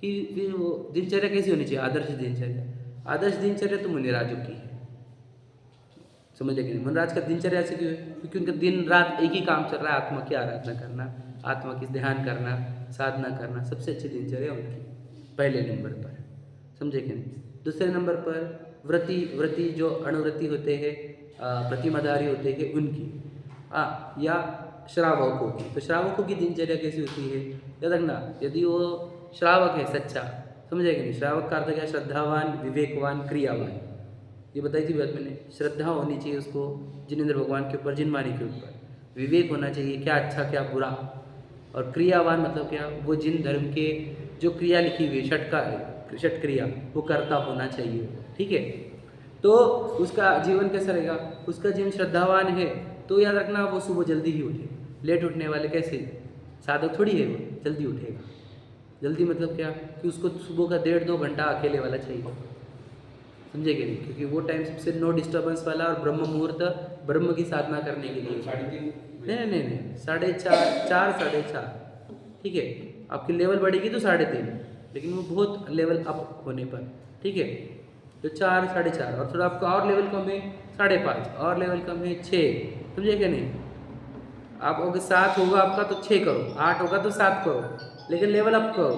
[SPEAKER 1] कि फिर वो दिनचर्या कैसी होनी चाहिए। आदर्श दिनचर्या, आदर्श दिनचर्या तो मुनि राजों की है, समझ लेकिन मनराज का दिनचर्या ऐसे क्यों है? क्योंकि उनका दिन रात एक ही काम चल रहा है, आत्मा की आराधना करना, आत्मा की ध्यान करना, साधना करना। सबसे अच्छी दिनचर्या उनकी पहले नंबर पर, समझे कि नहीं। दूसरे नंबर पर व्रती जो अणुव्रती होते हैं, प्रतिमाधारी होते हैं उनकी, या श्रावकों की। तो श्रावकों की दिनचर्या कैसी होती है, याद रखना, यदि वो श्रावक है सच्चा, समझे कि नहीं। श्रावक का अर्थ क्या, श्रद्धावान, विवेकवान, क्रियावान। ये बताई थी बात मैंने। श्रद्धा होनी चाहिए उसको जिनेंद्र भगवान के ऊपर, जिनवाणी के ऊपर। विवेक होना चाहिए, क्या अच्छा क्या बुरा। और क्रियावान मतलब क्या, वो जिन धर्म के जो क्रिया लिखी हुई है, षट क्रिया, वो करता होना चाहिए, ठीक है। तो उसका जीवन कैसा रहेगा, उसका जीवन श्रद्धावान है तो याद रखना वो सुबह जल्दी ही उठे। लेट उठने वाले कैसे, साधक थोड़ी है वो, जल्दी उठेगा। जल्दी मतलब क्या, कि उसको सुबह का 1.5-2 घंटा अकेले वाला चाहिए, समझे कि नहीं। क्योंकि वो टाइम सबसे नो डिस्टर्बेंस वाला और ब्रह्म मुहूर्त, ब्रह्म की साधना करने के लिए।
[SPEAKER 3] 3:30
[SPEAKER 1] नहीं 4:30, 4:30, ठीक है। आपकी लेवल बढ़ेगी तो 3:30, लेकिन वो बहुत लेवल अप होने पर, ठीक है। तो 4, 4:30, और थोड़ा आपका और लेवल कम है 5:30, और लेवल कम है 6, समझे क्या नहीं। आप अगर 7 होगा आपका तो 6 करो, 8 होगा तो 7 करो, लेकिन लेवल अप करो।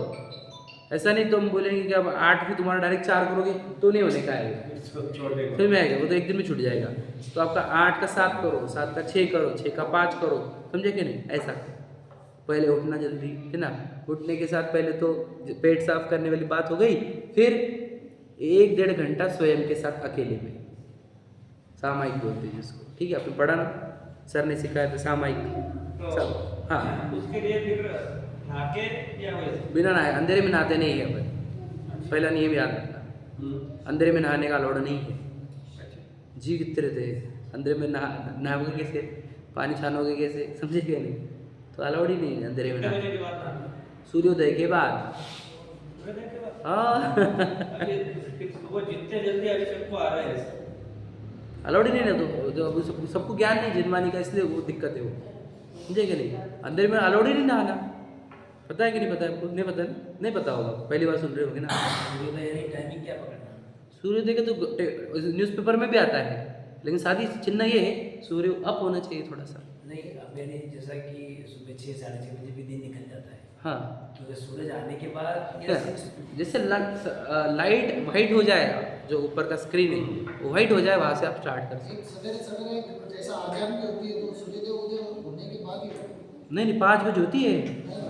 [SPEAKER 1] ऐसा नहीं तो हम बोलेंगे कि अब 8 भी तुम्हारा डायरेक्ट 4 करोगे तो नहीं होने का है,
[SPEAKER 3] छोड़ देगा।
[SPEAKER 1] फिर में आएगा वो तो एक दिन में छूट जाएगा। तो आपका 8 का 7 करो, 7 का 6 करो, 6 का 5 करो, समझे कि नहीं। ऐसा पहले उठना जल्दी, है ना। उठने के साथ पहले तो पेट साफ करने वाली बात हो गई, फिर 1-1.5 घंटा स्वयं के साथ अकेले में, सामायिक बोलते हैं जिसको, ठीक है। आपने पढ़ा ना, सर ने सिखाया था सामायिक। हाँ,
[SPEAKER 2] उसके लिए फिर नहाके या वैसे
[SPEAKER 1] बिना नहाए, अंधेरे में नहाते नहीं है अपन, पहला नियम याद रखना। अंधेरे में नहाने का अलाउड नहीं है। जी कितने थे अंधेरे में नहाओगे कैसे, पानी छानोगे कैसे, समझे क्या नहीं। तो अलाउड ही नहीं है अंधेरे में
[SPEAKER 2] कितने
[SPEAKER 1] नहाना।
[SPEAKER 2] बजे के बाद नहाना?
[SPEAKER 1] सूर्योदय के बाद,
[SPEAKER 2] सूर्योदय के बाद?
[SPEAKER 1] हाँ
[SPEAKER 2] अभी फिर सुबह जितने जल्दी अभी सबको आ रहा है।
[SPEAKER 1] अलाउड ही नहीं ना। तो जो सबको ज्ञान नहीं जिनवानी का, इसलिए वो दिक्कत है वो, समझे क्या नहीं। अंधेरे में अलाउड ही नहीं नहाना, पता है कि नहीं पता है आपको, नहीं पता नहीं पता होगा, पहली बार सुन रहे होगे ना।
[SPEAKER 5] सूर्योदय टाइमिंग क्या पकड़ना?
[SPEAKER 1] सूर्योदय का तो न्यूज़पेपर में भी आता है, लेकिन साथ ही चिन्ह ये है सूर्य अप होना चाहिए थोड़ा सा।
[SPEAKER 5] नहीं, अब मैंने जैसा कि सुबह 6-6:30 बजे भी दिन निकल जाता है,
[SPEAKER 1] हाँ,
[SPEAKER 5] तो अगर सूरज आने के बाद
[SPEAKER 1] क्या? जैसे लाइट वाइट हो जाए, जो ऊपर का स्क्रीन है वो वाइट हो जाए, वहाँ से आप स्टार्ट कर सकते।
[SPEAKER 6] एक सवेरे सवेरे जैसा आजान भी होती है तो सूर्योदय उदय होने के बाद ही
[SPEAKER 1] नहीं 5 बजे होती है,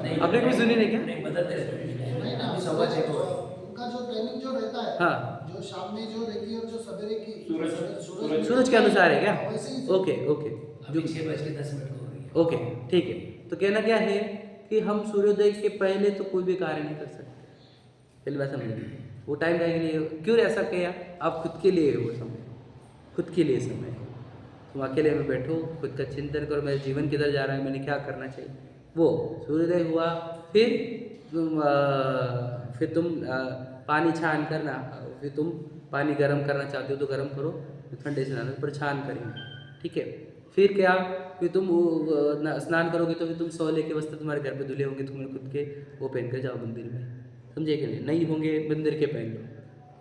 [SPEAKER 5] नहीं,
[SPEAKER 1] आपने कभी सुनी नहीं क्या?
[SPEAKER 5] नहीं बदलते रहते हैं।
[SPEAKER 6] नहीं ना,
[SPEAKER 5] अभी 6:15 को
[SPEAKER 6] उनका जो टाइमिंग जो रहता है,
[SPEAKER 1] हाँ,
[SPEAKER 6] जो शाम में जो रहती है और जो सवेरे की
[SPEAKER 3] सूरज-
[SPEAKER 1] सूरज के अनुसार है क्या?
[SPEAKER 6] वैसे ही
[SPEAKER 1] ओके ओके,
[SPEAKER 5] अभी 6:10 को हो रही है।
[SPEAKER 1] ओके ठीक है। तो कहना क्या है कि हम सूर्योदय के पहले तो कोई भी कार्य नहीं कर सकते, पहली बात समझिए। वो टाइम के लिए क्यों ऐसा किया, आप खुद के लिए वो समय, खुद के लिए समय। तुम अकेले में बैठो, खुद का चिंतन करो, मेरा जीवन किधर जा रहा है, मैंने क्या करना चाहिए। वो सूर्योदय हुआ, फिर तुम पानी छान करना, फिर तुम पानी गर्म करना चाहते हो तो गर्म करो, ठंडे से पर छान करेंगे, ठीक है। फिर क्या, फिर तुम स्नान करोगे तो फिर तुम सोले के वस्त्र तुम्हारे घर पे धुले होंगे, तुम्हें खुद के वो पहन कर जाओ मंदिर में, समझे कि नहीं होंगे मंदिर के पहन लो।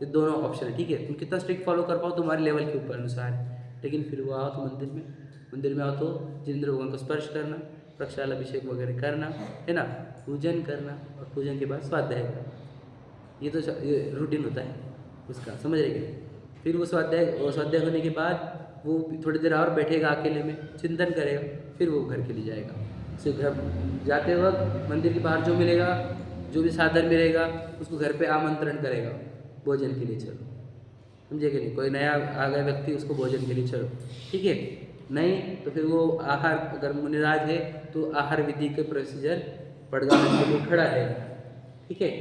[SPEAKER 1] ये दोनों ऑप्शन है, ठीक है। तुम कितना स्ट्रिक्ट फॉलो कर पाओ तुम्हारे लेवल के ऊपर अनुसार है, लेकिन फिर वो आओ तो मंदिर में आओ तो जिनेंद्र भगवान को स्पर्श करना, प्रक्षाल अभिषेक वगैरह करना, है ना, पूजन करना, और पूजन के बाद स्वाध्याय करना। ये तो रूटीन होता है उसका, समझ रहे क्या। फिर वो स्वाध्याय होने के बाद वो थोड़ी देर और बैठेगा अकेले में, चिंतन करेगा, फिर वो घर के लिए जाएगा। फिर घर जाते वक्त मंदिर के बाहर जो मिलेगा, जो भी साधन मिलेगा, उसको घर पे आमंत्रण करेगा, भोजन के लिए चलो, समझे कि नहीं। कोई नया आ गया व्यक्ति, उसको भोजन के लिए चलो, ठीक है। नहीं तो फिर वो आहार, अगर मुनिराज है तो आहार विधि के प्रोसीजर पड़गाने के लिए खड़ा है, ठीक है।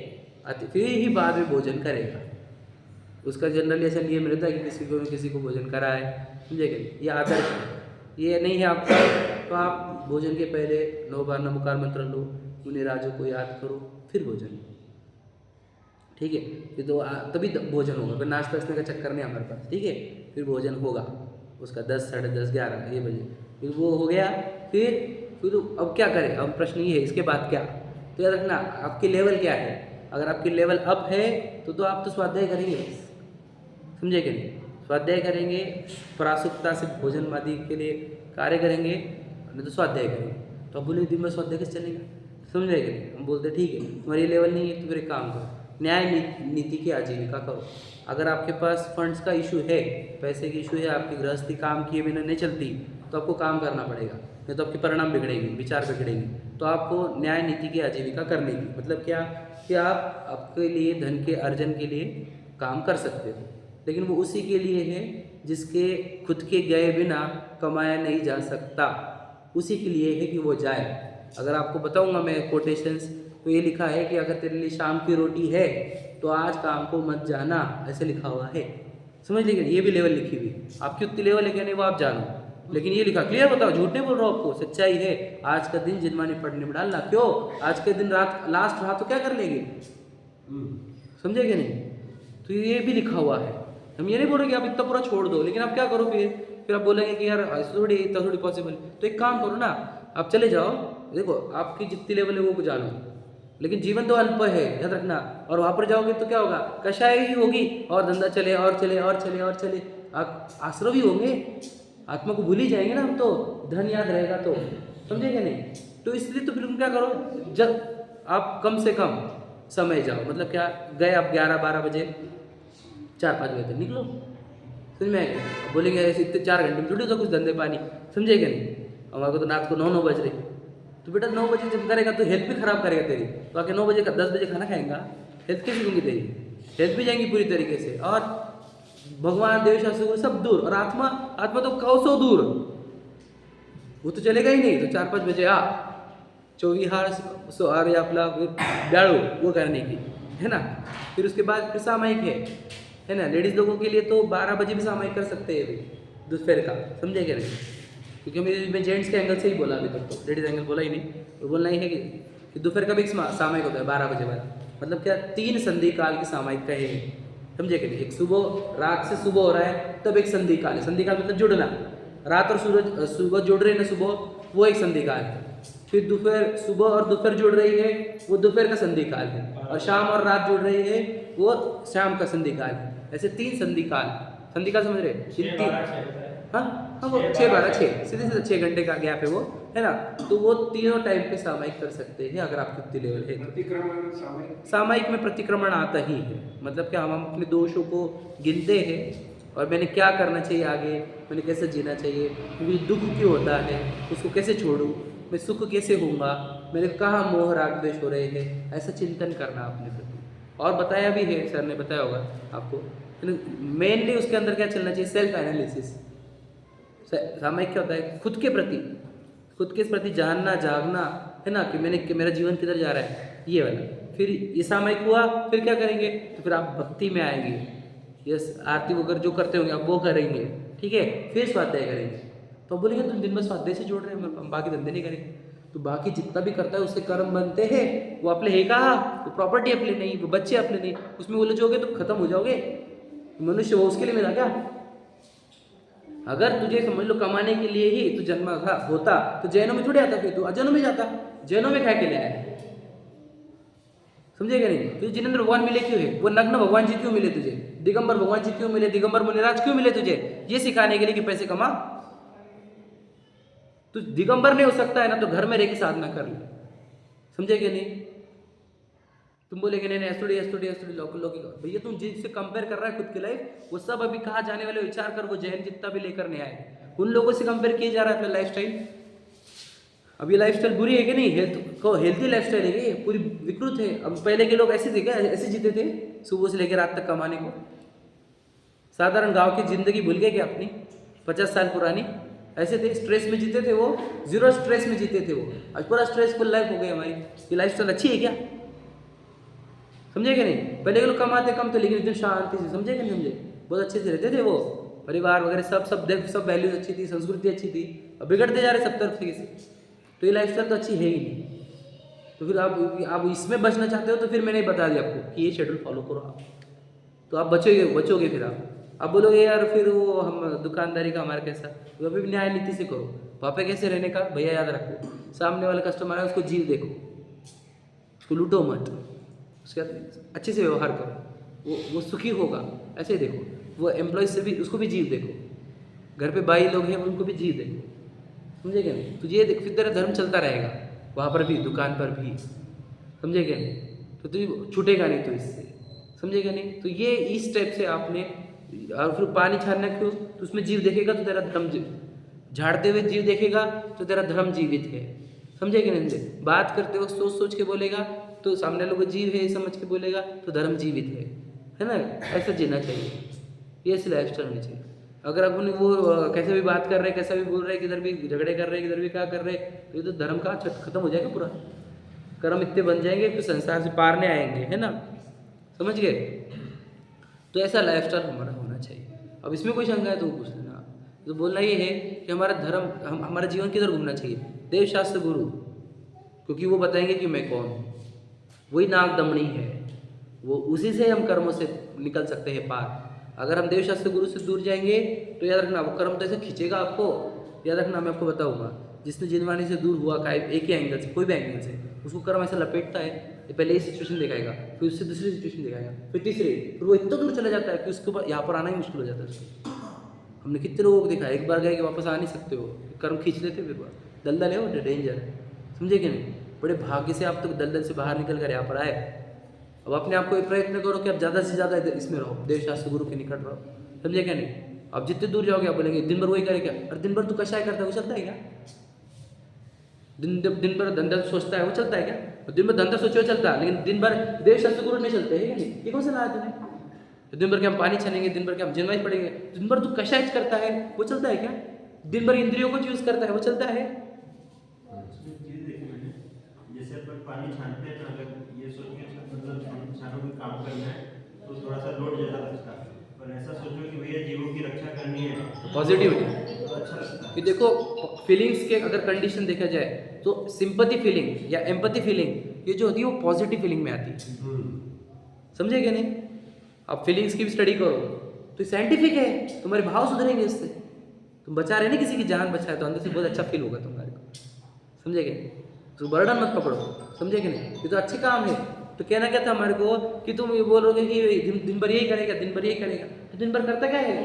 [SPEAKER 1] फिर ही बाद में भोजन करेगा। उसका जनरली ऐसा नियम रहता है कि किसी को भोजन कराए, समझे कि नहीं। ये आदर्श है, ये नहीं है आपका। तो आप भोजन के पहले 9 बार नमोकार मंत्र लो, मुनिराजों को याद करो, फिर भोजन, ठीक है। फिर तो तभी भोजन होगा, फिर नाश्ता वास्ते का चक्कर नहीं हमारे पास, ठीक है। फिर भोजन होगा उसका 10, 10:30, 11 ये बजे, फिर वो हो गया। फिर अब क्या करें, अब प्रश्न ये है इसके बाद क्या। तो याद रखना आपकी लेवल क्या है। अगर आपकी लेवल अप है तो आप तो स्वाध्याय करेंगे, समझे कि नहीं। स्वाध्याय करेंगे, प्रासुकता से भोजन आदि के लिए कार्य करेंगे, नहीं तो स्वाध्याय करेंगे। तो अब बोले दिन में स्वाध्याय कैसे चलेगा, समझ रहे कि नहीं? हम बोलते ठीक है तुम्हारी लेवल नहीं है तो फिर एक काम करो, न्याय नीति की आजीविका करो। अगर आपके पास फंड्स का इशू है, पैसे की इशू है, आपकी गृहस्थी काम किए बिना नहीं चलती, तो आपको काम करना पड़ेगा, नहीं तो आपके परिणाम बिगड़ेंगे, विचार बिगड़ेंगे। तो आपको न्याय नीति की आजीविका करनी थी। मतलब क्या कि आप आपके लिए धन के अर्जन के लिए काम कर सकते हो, लेकिन वो उसी के लिए है जिसके खुद के गए बिना कमाया नहीं जा सकता, उसी के लिए है कि वो जाए। अगर आपको बताऊंगा मैं कोटेशंस, तो ये लिखा है कि अगर तेरे लिए शाम की रोटी है तो आज काम को मत जाना, ऐसे लिखा हुआ है। समझ लीजिए, ये भी लेवल लिखी हुई, आपकी उतनी लेवल है क्या नहीं वो आप जानो, लेकिन ये लिखा क्लियर बताओ, झूठ नहीं बोल रहा हूँ आपको, सच्चाई है। आज का दिन जिनमानी पढ़ने में डालना, क्यों आज के दिन रात लास्ट रहा तो क्या कर लेंगे, समझे कि नहीं? तो ये भी लिखा हुआ है। हम ये नहीं बोल रहे कि आप इतना पूरा छोड़ दो, लेकिन आप क्या करो फिर आप बोलेंगे कि यार इतना थोड़ी पॉसिबल। तो एक काम करो ना, आप चले जाओ, देखो आपकी जितनी लेवल है वो जानो, लेकिन जीवन तो अल्प है, याद रखना। और वहाँ पर जाओगे तो क्या होगा, कषाय ही होगी और धंधा चले और चले और चले और चले, आप आश्रय भी होंगे, आत्मा को भूल ही जाएंगे ना हम तो, धन याद रहेगा तो, समझेंगे नहीं? तो इसलिए तो फिर तुम क्या करो, जब आप कम से कम समय जाओ, मतलब क्या गए आप 11-12 बजे, 4-5 बजे तक निकलो, समझ में आएगा? बोलेंगे ऐसे इतने 4 घंटे में जुड़े तो कुछ धंधे पानी, समझेगा नहीं? हमारे को तो रात को 9 बज रहे, तो बेटा 9 बजे जब करेगा तो हेल्थ भी खराब करेगा तेरी, तो आके 9 बजे 10 बजे खाना खाएगा, हेल्थ कैसी होंगी तेरी, हेल्थ भी जाएंगी पूरी तरीके से, और भगवान देव शास्त्र सब दूर, और आत्मा तो कौसो दूर, वो तो चलेगा ही नहीं। तो 4-5 बजे चौविहार या आपला ब्याड़ो वो करने की है ना। फिर उसके बाद फिर सामायिक है ना, लेडीज़ लोगों के लिए तो 12 बजे भी सामायिक कर सकते हैं अभी दोपहर का, समझे क्या नहीं? क्योंकि मैं जेंट्स के एंगल से ही बोला अभी तक, तो लेडीज़ एंगल बोला ही नहीं, तो बोलना ही है कि दोपहर का भी सामायिक होता है 12 बजे बाद, मतलब क्या 3 संधि काल की सामायिक का है, समझे कि नहीं? एक सुबह, रात से सुबह हो रहा है तब एक संधि काल है, संधि काल मतलब जुड़ना, रात और सूरज सुबह जुड़ रहे हैं ना सुबह, वो एक संधि काल है। फिर दोपहर, सुबह और दोपहर जुड़ रही है, वो दोपहर का संधि काल है, और शाम और रात जुड़ रही है, वो शाम का संधि काल है। ऐसे 3 संधि काल समझ रहे? हाँ, वो 6-12 सीधे 6 घंटे का गैप है वो, है ना। तो वो तीनों टाइम पे सामायिक कर सकते हैं अगर आप कितनी लेवल है।
[SPEAKER 3] प्रतिक्रमण
[SPEAKER 1] सामायिक में प्रतिक्रमण आता ही है, मतलब क्या हम अपने दोषों को गिनते हैं और मैंने क्या करना चाहिए आगे, मैंने कैसे जीना चाहिए, मुझे दुख क्यों होता है, उसको कैसे छोड़ूं, मैं सुख कैसे होऊंगा, मेरे कहाँ मोह राग द्वेष हो रहे हैं, ऐसा चिंतन करना अपने प्रति। और बताया भी है, सर ने बताया होगा आपको, मेनली उसके अंदर क्या चलना चाहिए, सेल्फ एनालिसिस। सामायिक क्या होता है, खुद के प्रति जानना जागना, है ना, कि मेरा जीवन किधर जा रहा है, ये वाला। फिर ये सामायिक हुआ, फिर क्या करेंगे, तो फिर आप भक्ति में आएंगे, यस, आरती वगैरह जो करते होंगे आप वो करेंगे, ठीक है। फिर स्वाध्याय करेंगे, तो बोलेंगे तुम दिन भर स्वाध्याय से जोड़ रहे हैं, हम बाकी धंधे नहीं करेंगे। तो बाकी जितना भी करता है उसके कर्म बनते हैं, वो अपने है कहा, वो प्रॉपर्टी अपने नहीं, वो बच्चे अपने नहीं, उसमें उलझोगे तो खत्म हो जाओगे। मनुष्य वो उसके लिए मिला क्या? अगर तुझे समझ लो कमाने के लिए ही तू जन्मा होता तो जैनों में थोड़ी आता, फिर तू अजैनों में जाता, जैनों में खा के ले आया, समझेगा नहीं? तुझे जिनेंद्र भगवान मिले क्यों है, वो नग्न भगवान जी क्यों मिले तुझे, दिगंबर भगवान जी क्यों मिले, दिगंबर मुनिराज क्यों मिले तुझे, ये सिखाने के लिए कि पैसे कमा। तू दिगंबर नहीं हो सकता है ना, तो घर में रह के साधना कर ले, समझेगा नहीं? तुम बोलेगे नहीं एस्टूडी लोग भैया तुम जिससे कंपेयर कर रहा है खुद की लाइफ, वो सब अभी कहाँ जाने वाले विचार कर, वो जैन जितना भी लेकर नहीं आए, उन लोगों से कंपेयर किया जा रहा है अपना लाइफस्टाइल। अब ये लाइफस्टाइल बुरी है कि नहीं, हेल्थी लाइफस्टाइल है ये, पूरी विकृत है। अब पहले के लोग ऐसे थे क्या, ऐसे जीते थे सुबह से लेकर रात तक कमाने को? साधारण गाँव की जिंदगी भूल गए क्या अपनी 50 साल पुरानी? ऐसे थे, स्ट्रेस में जीते थे वो, 0 स्ट्रेस में जीते थे वो। आज पूरा स्ट्रेसफुल लाइफ हो गई हमारी। ये लाइफस्टाइल अच्छी है क्या? समझेगा नहीं? पहले के लोग कमाते कम थे लेकिन एकदम शांति से, समझेगा नहीं? समझे, बहुत अच्छे से रहते थे वो, परिवार वगैरह सब वैल्यूज अच्छी थी, संस्कृति अच्छी थी। अब बिगड़ते जा रहे सब तरफ से, तो ये लाइफस्टाइल तो अच्छी है ही नहीं। तो फिर आप इसमें बचना चाहते हो तो फिर मैंने बता दिया आपको कि ये शेड्यूल फॉलो करो आप, तो आप बचोगे। फिर आप बोलोगे यार फिर वो हम दुकानदारी का हमारा कैसा, तो अभी न्याय नीति से करो। वहाँ पे कैसे रहने का भैया याद रखो, सामने वाला कस्टमर है उसको जीव देखो, उसको लूटो मत, उसके साथ अच्छे से व्यवहार करो, वो सुखी होगा, ऐसे ही देखो। वो एम्प्लॉय से भी उसको भी जीव देखो, घर पे बाई लोग हैं उनको भी जीव देखो, समझे क्या नहीं? तो ये देख फिर तेरा धर्म चलता रहेगा वहाँ पर भी, दुकान पर भी, समझे क्या नहीं? तो तू छूटेगा नहीं तो इससे, समझेगा नहीं? तो ये इस टाइप से आपने, और फिर पानी छानना क्यों? तो उसमें जीव देखेगा तो तेरा धर्म झाड़ते हुए जीव देखेगा तो तेरा धर्म जीवित है, समझे कि नहीं? बात करते वक्त सोच सोच के बोलेगा तो सामने लोग जीव है समझ के बोलेगा तो धर्म जीवित है ना? ऐसा जीना चाहिए, ये ऐसी लाइफ स्टाइल होनी चाहिए। अगर अपन वो कैसे भी बात कर रहे हैं, कैसा भी बोल रहे हैं, किधर भी झगड़े कर रहे हैं, किधर भी क्या कर रहे हैं, तो ये तो धर्म का खत्म हो जाएगा पूरा, कर्म इतने बन जाएंगे फिर संसार से पार नहीं आएंगे, है ना? समझ गए? तो ऐसा लाइफ स्टाइल हमारा होना चाहिए। अब इसमें कोई शंका है तो पूछ लेना। तो बोलना ये है कि हमारा धर्म, हमारा जीवन किधर घूमना चाहिए? देव शास्त्र गुरु, क्योंकि वो बताएंगे कि मैं कौन हूँ, वही नाग दमनी है, वो उसी से हम कर्मों से निकल सकते हैं पार। अगर हम देव शास्त्र गुरु से दूर जाएंगे तो याद रखना वो कर्म तो ऐसे खींचेगा आपको। याद रखना मैं आपको बताऊंगा, जिसने जिनवानी से दूर हुआ का एक ही एंगल से, कोई भी एंगल से, उसको कर्म ऐसा लपेटता है, ये पहले ये सिचुएशन दिखाएगा, फिर उससे दूसरी सिचुएशन दिखाएगा, फिर तीसरी, फिर वो इतना दूर चला जाता है कि उसके बाद यहाँ पर आना ही मुश्किल हो जाता है उसको। हमने कितने लोगों को देखा, एक बार गए कि वापस आ नहीं सकते हो, कर्म खींच लेते, फिर दलदल है वो, डेंजर है, समझे कि नहीं? बड़े भाग्य से आप तो दलदल से बाहर निकल कर यहाँ पर आए। अब अपने आप को ये प्रयत्न करो कि आप ज़्यादा से ज़्यादा इसमें रहो, देवशास्त्र गुरु के निकट रहो, समझे क्या नहीं? आप जितने दूर जाओगे आप बोलेंगे दिन भर वही करे क्या, और दिन भर तू कशाय करता है, वो चलता है क्या? दिन भर धंधा सोचता है वो चलता है क्या? दिन भर धंधा सोचे वो चलता है, लेकिन दिन भर देवशास्त्र गुरु नहीं चलते है क्या नहीं? ये कौन सा लाया तूने? दिन भर क्या हम पानी छानेंगे, दिन भर क्या हम जिनवाई पड़ेंगे, दिन भर तू कशाय करता है वो चलता है क्या? दिन भर इंद्रियों को चूज करता है वो चलता है?
[SPEAKER 4] चीज देखी मैंने, जैसे अपन पानी छानते हैं ना, अगर ये सोच के मतलब छानों में काम करना है तो थोड़ा सा लोड ज़्यादा लगता है, और ऐसा सोचो कि भैया जीवों की रक्षा करनी है
[SPEAKER 1] पॉजिटिविटी
[SPEAKER 4] तो अच्छा लगता है।
[SPEAKER 1] कि देखो फीलिंग्स के अगर कंडीशन देखा जाए तो सिंपैथी फीलिंग या एम्पैथी फीलिंग ये जो होती है वो पॉजिटिव फीलिंग में आती है, समझे क्या नहीं? आप फीलिंग्स की भी स्टडी करो तो साइंटिफिक है, तुम्हारे भाव सुधरेंगे इससे। तुम बचा रहे ना, किसी की जान बचाए तो अंदर से बहुत अच्छा फील होगा तुम्हारे को, समझे क्या? तो बर्डन मत पकड़ो, समझे कि नहीं? ये तो अच्छे काम है। तो कहना क्या था हमारे को कि तुम ये बोलोगे कि दिन भर यही करेगा, दिन भर यही करेगा, तो दिन भर करता क्या है?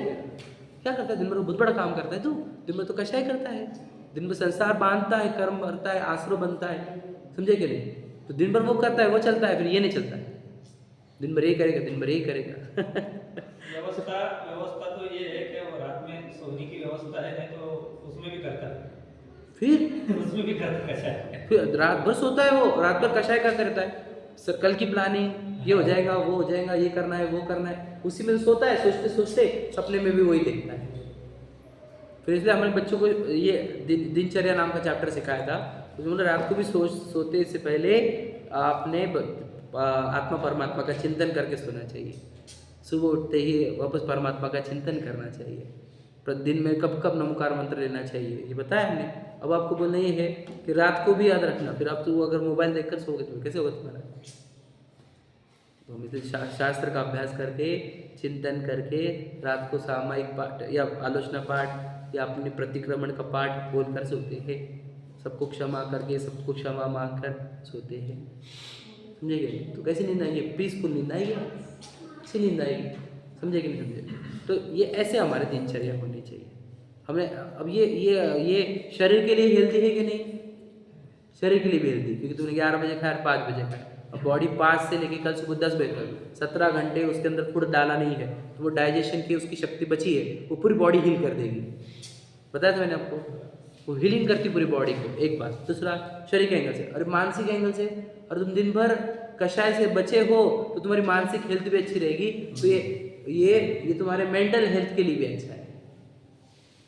[SPEAKER 1] क्या करता है दिन भर? बहुत बड़ा काम करता है तू, दिन भर तो कशा ही करता है, दिन भर संसार बांधता है, कर्म भरता है, आश्रम बनता है, समझे कि नहीं? तो दिन भर वो करता है, वो चलता है, फिर ये नहीं चलता है, दिन भर यही करेगा, दिन भर यही करेगा।
[SPEAKER 2] व्यवस्था तो ये है कि वो रात में सोने की व्यवस्था है तो उसमें भी करता है,
[SPEAKER 1] फिर
[SPEAKER 2] उसमें भी करता है,
[SPEAKER 1] फिर रात भर सोता है वो, रात भर कशाय का करता है, सर कल की प्लानिंग, ये हो जाएगा, वो हो जाएगा, ये करना है, वो करना है, उसी में सोता है, सोचते सोचते सपने में भी वही देखता है। फिर इसलिए हमारे बच्चों को ये दिनचर्या नाम का चैप्टर सिखाया था, उसमें रात को भी सोते से पहले आपने आत्मा परमात्मा का चिंतन करके सोना चाहिए, सुबह उठते ही वापस परमात्मा का चिंतन करना चाहिए, दिन में कब कब नमकार मंत्र लेना चाहिए, ये बताया हमने। अब आपको बोलना ये है कि रात को भी याद रखना, फिर आप तो अगर मोबाइल देखकर सोओगे तो कैसे होगा तुम्हारा? तो हम इसे शास्त्र का अभ्यास करके, चिंतन करके, रात को सामायिक पाठ या आलोचना पाठ या अपने प्रतिक्रमण का पाठ बोलकर सोते हैं, सबको क्षमा करके, सबको क्षमा मांग कर सोते हैं, समझे गए? तो कैसी नींद आएगी? पीसफुल नींद आएगी, अच्छी नींद आएगी, समझे कि नहीं समझे? तो ये ऐसे हमारे दिनचर्या होनी चाहिए। हमें अब ये शरीर के लिए हेल्दी है कि नहीं? शरीर के लिए भी हेल्दी, क्योंकि तुमने 11 बजे खाया, 5 बजे खाया, अब बॉडी 5 से लेकर कल सुबह 10 बजे तक 17 घंटे उसके अंदर फूड डाला नहीं है, तो वो डाइजेशन की उसकी शक्ति बची है, वो पूरी बॉडी हील कर देगी। बताया था मैंने आपको, वो हीलिंग करती पूरी बॉडी को, एक बात। दूसरा शरीर के एंगल से, और मानसिक एंगल से, और तुम दिन भर कषाय से बचे हो तो तुम्हारी मानसिक हेल्थ भी अच्छी रहेगी, तो ये तुम्हारे मेंटल हेल्थ के लिए भी अच्छा है,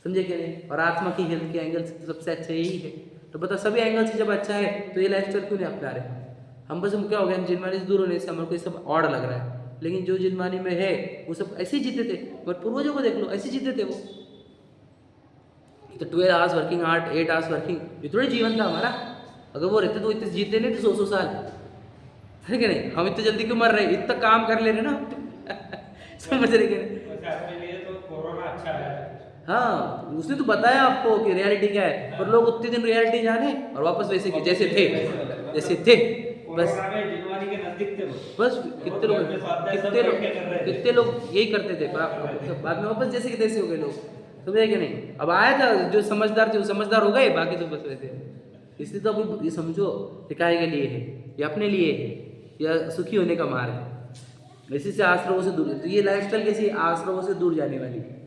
[SPEAKER 1] समझे क्या नहीं? और आत्मा की हेल्थ के एंगल से तो सबसे अच्छा यही है। तो बता, सभी एंगल से जब अच्छा है तो ये लाइफस्टाइल क्यों नहीं अपना रहे हम? बस हम क्या हो गया, हम जिनवानी से दूर होने से हमारे को ये सब ऑड लग रहा है, लेकिन जो जिनवानी में है वो सब ऐसे ही जीते थे, और पूर्वजों को देख लो ऐसे जीते थे वो। तो 12 आवर्स वर्किंग, 8 आवर्स वर्किंग, ये थोड़ी जीवन था हमारा। अगर वो रहते तो इतने जीते नहीं थे 100 साल, है कि नहीं? हम इतने जल्दी क्यों मर रहे, इतना काम कर ले रहे ना समझ रहे कि नहीं?
[SPEAKER 2] अपने लिए तो कोरोना अच्छा है।
[SPEAKER 1] हाँ, उसने तो बताया आपको कि रियलिटी क्या है, पर लोग उतने दिन रियलिटी जाने और वापस वैसे की जैसे थे बस।
[SPEAKER 2] कोरोना में जिनवानी के नजदीक थे वो।
[SPEAKER 1] बस
[SPEAKER 2] घर पे स्वाध्याय सब बैठ के कर रहे थे।
[SPEAKER 1] कितने लोग यही करते थे। बाद में वापस जैसे कि तैसे हो गए लोग, समझे कि नहीं। अब आया था जो समझदार थे वो समझदार हो गए, बाकी तो बस वैसे। इसलिए तो अब ये समझो टिकाई के लिए है, ये अपने लिए है, या सुखी होने का मार्ग है। इसी से आश्रमों से दूर, तो ये लाइफस्टाइल कैसी आश्रमों से दूर जाने वाली है।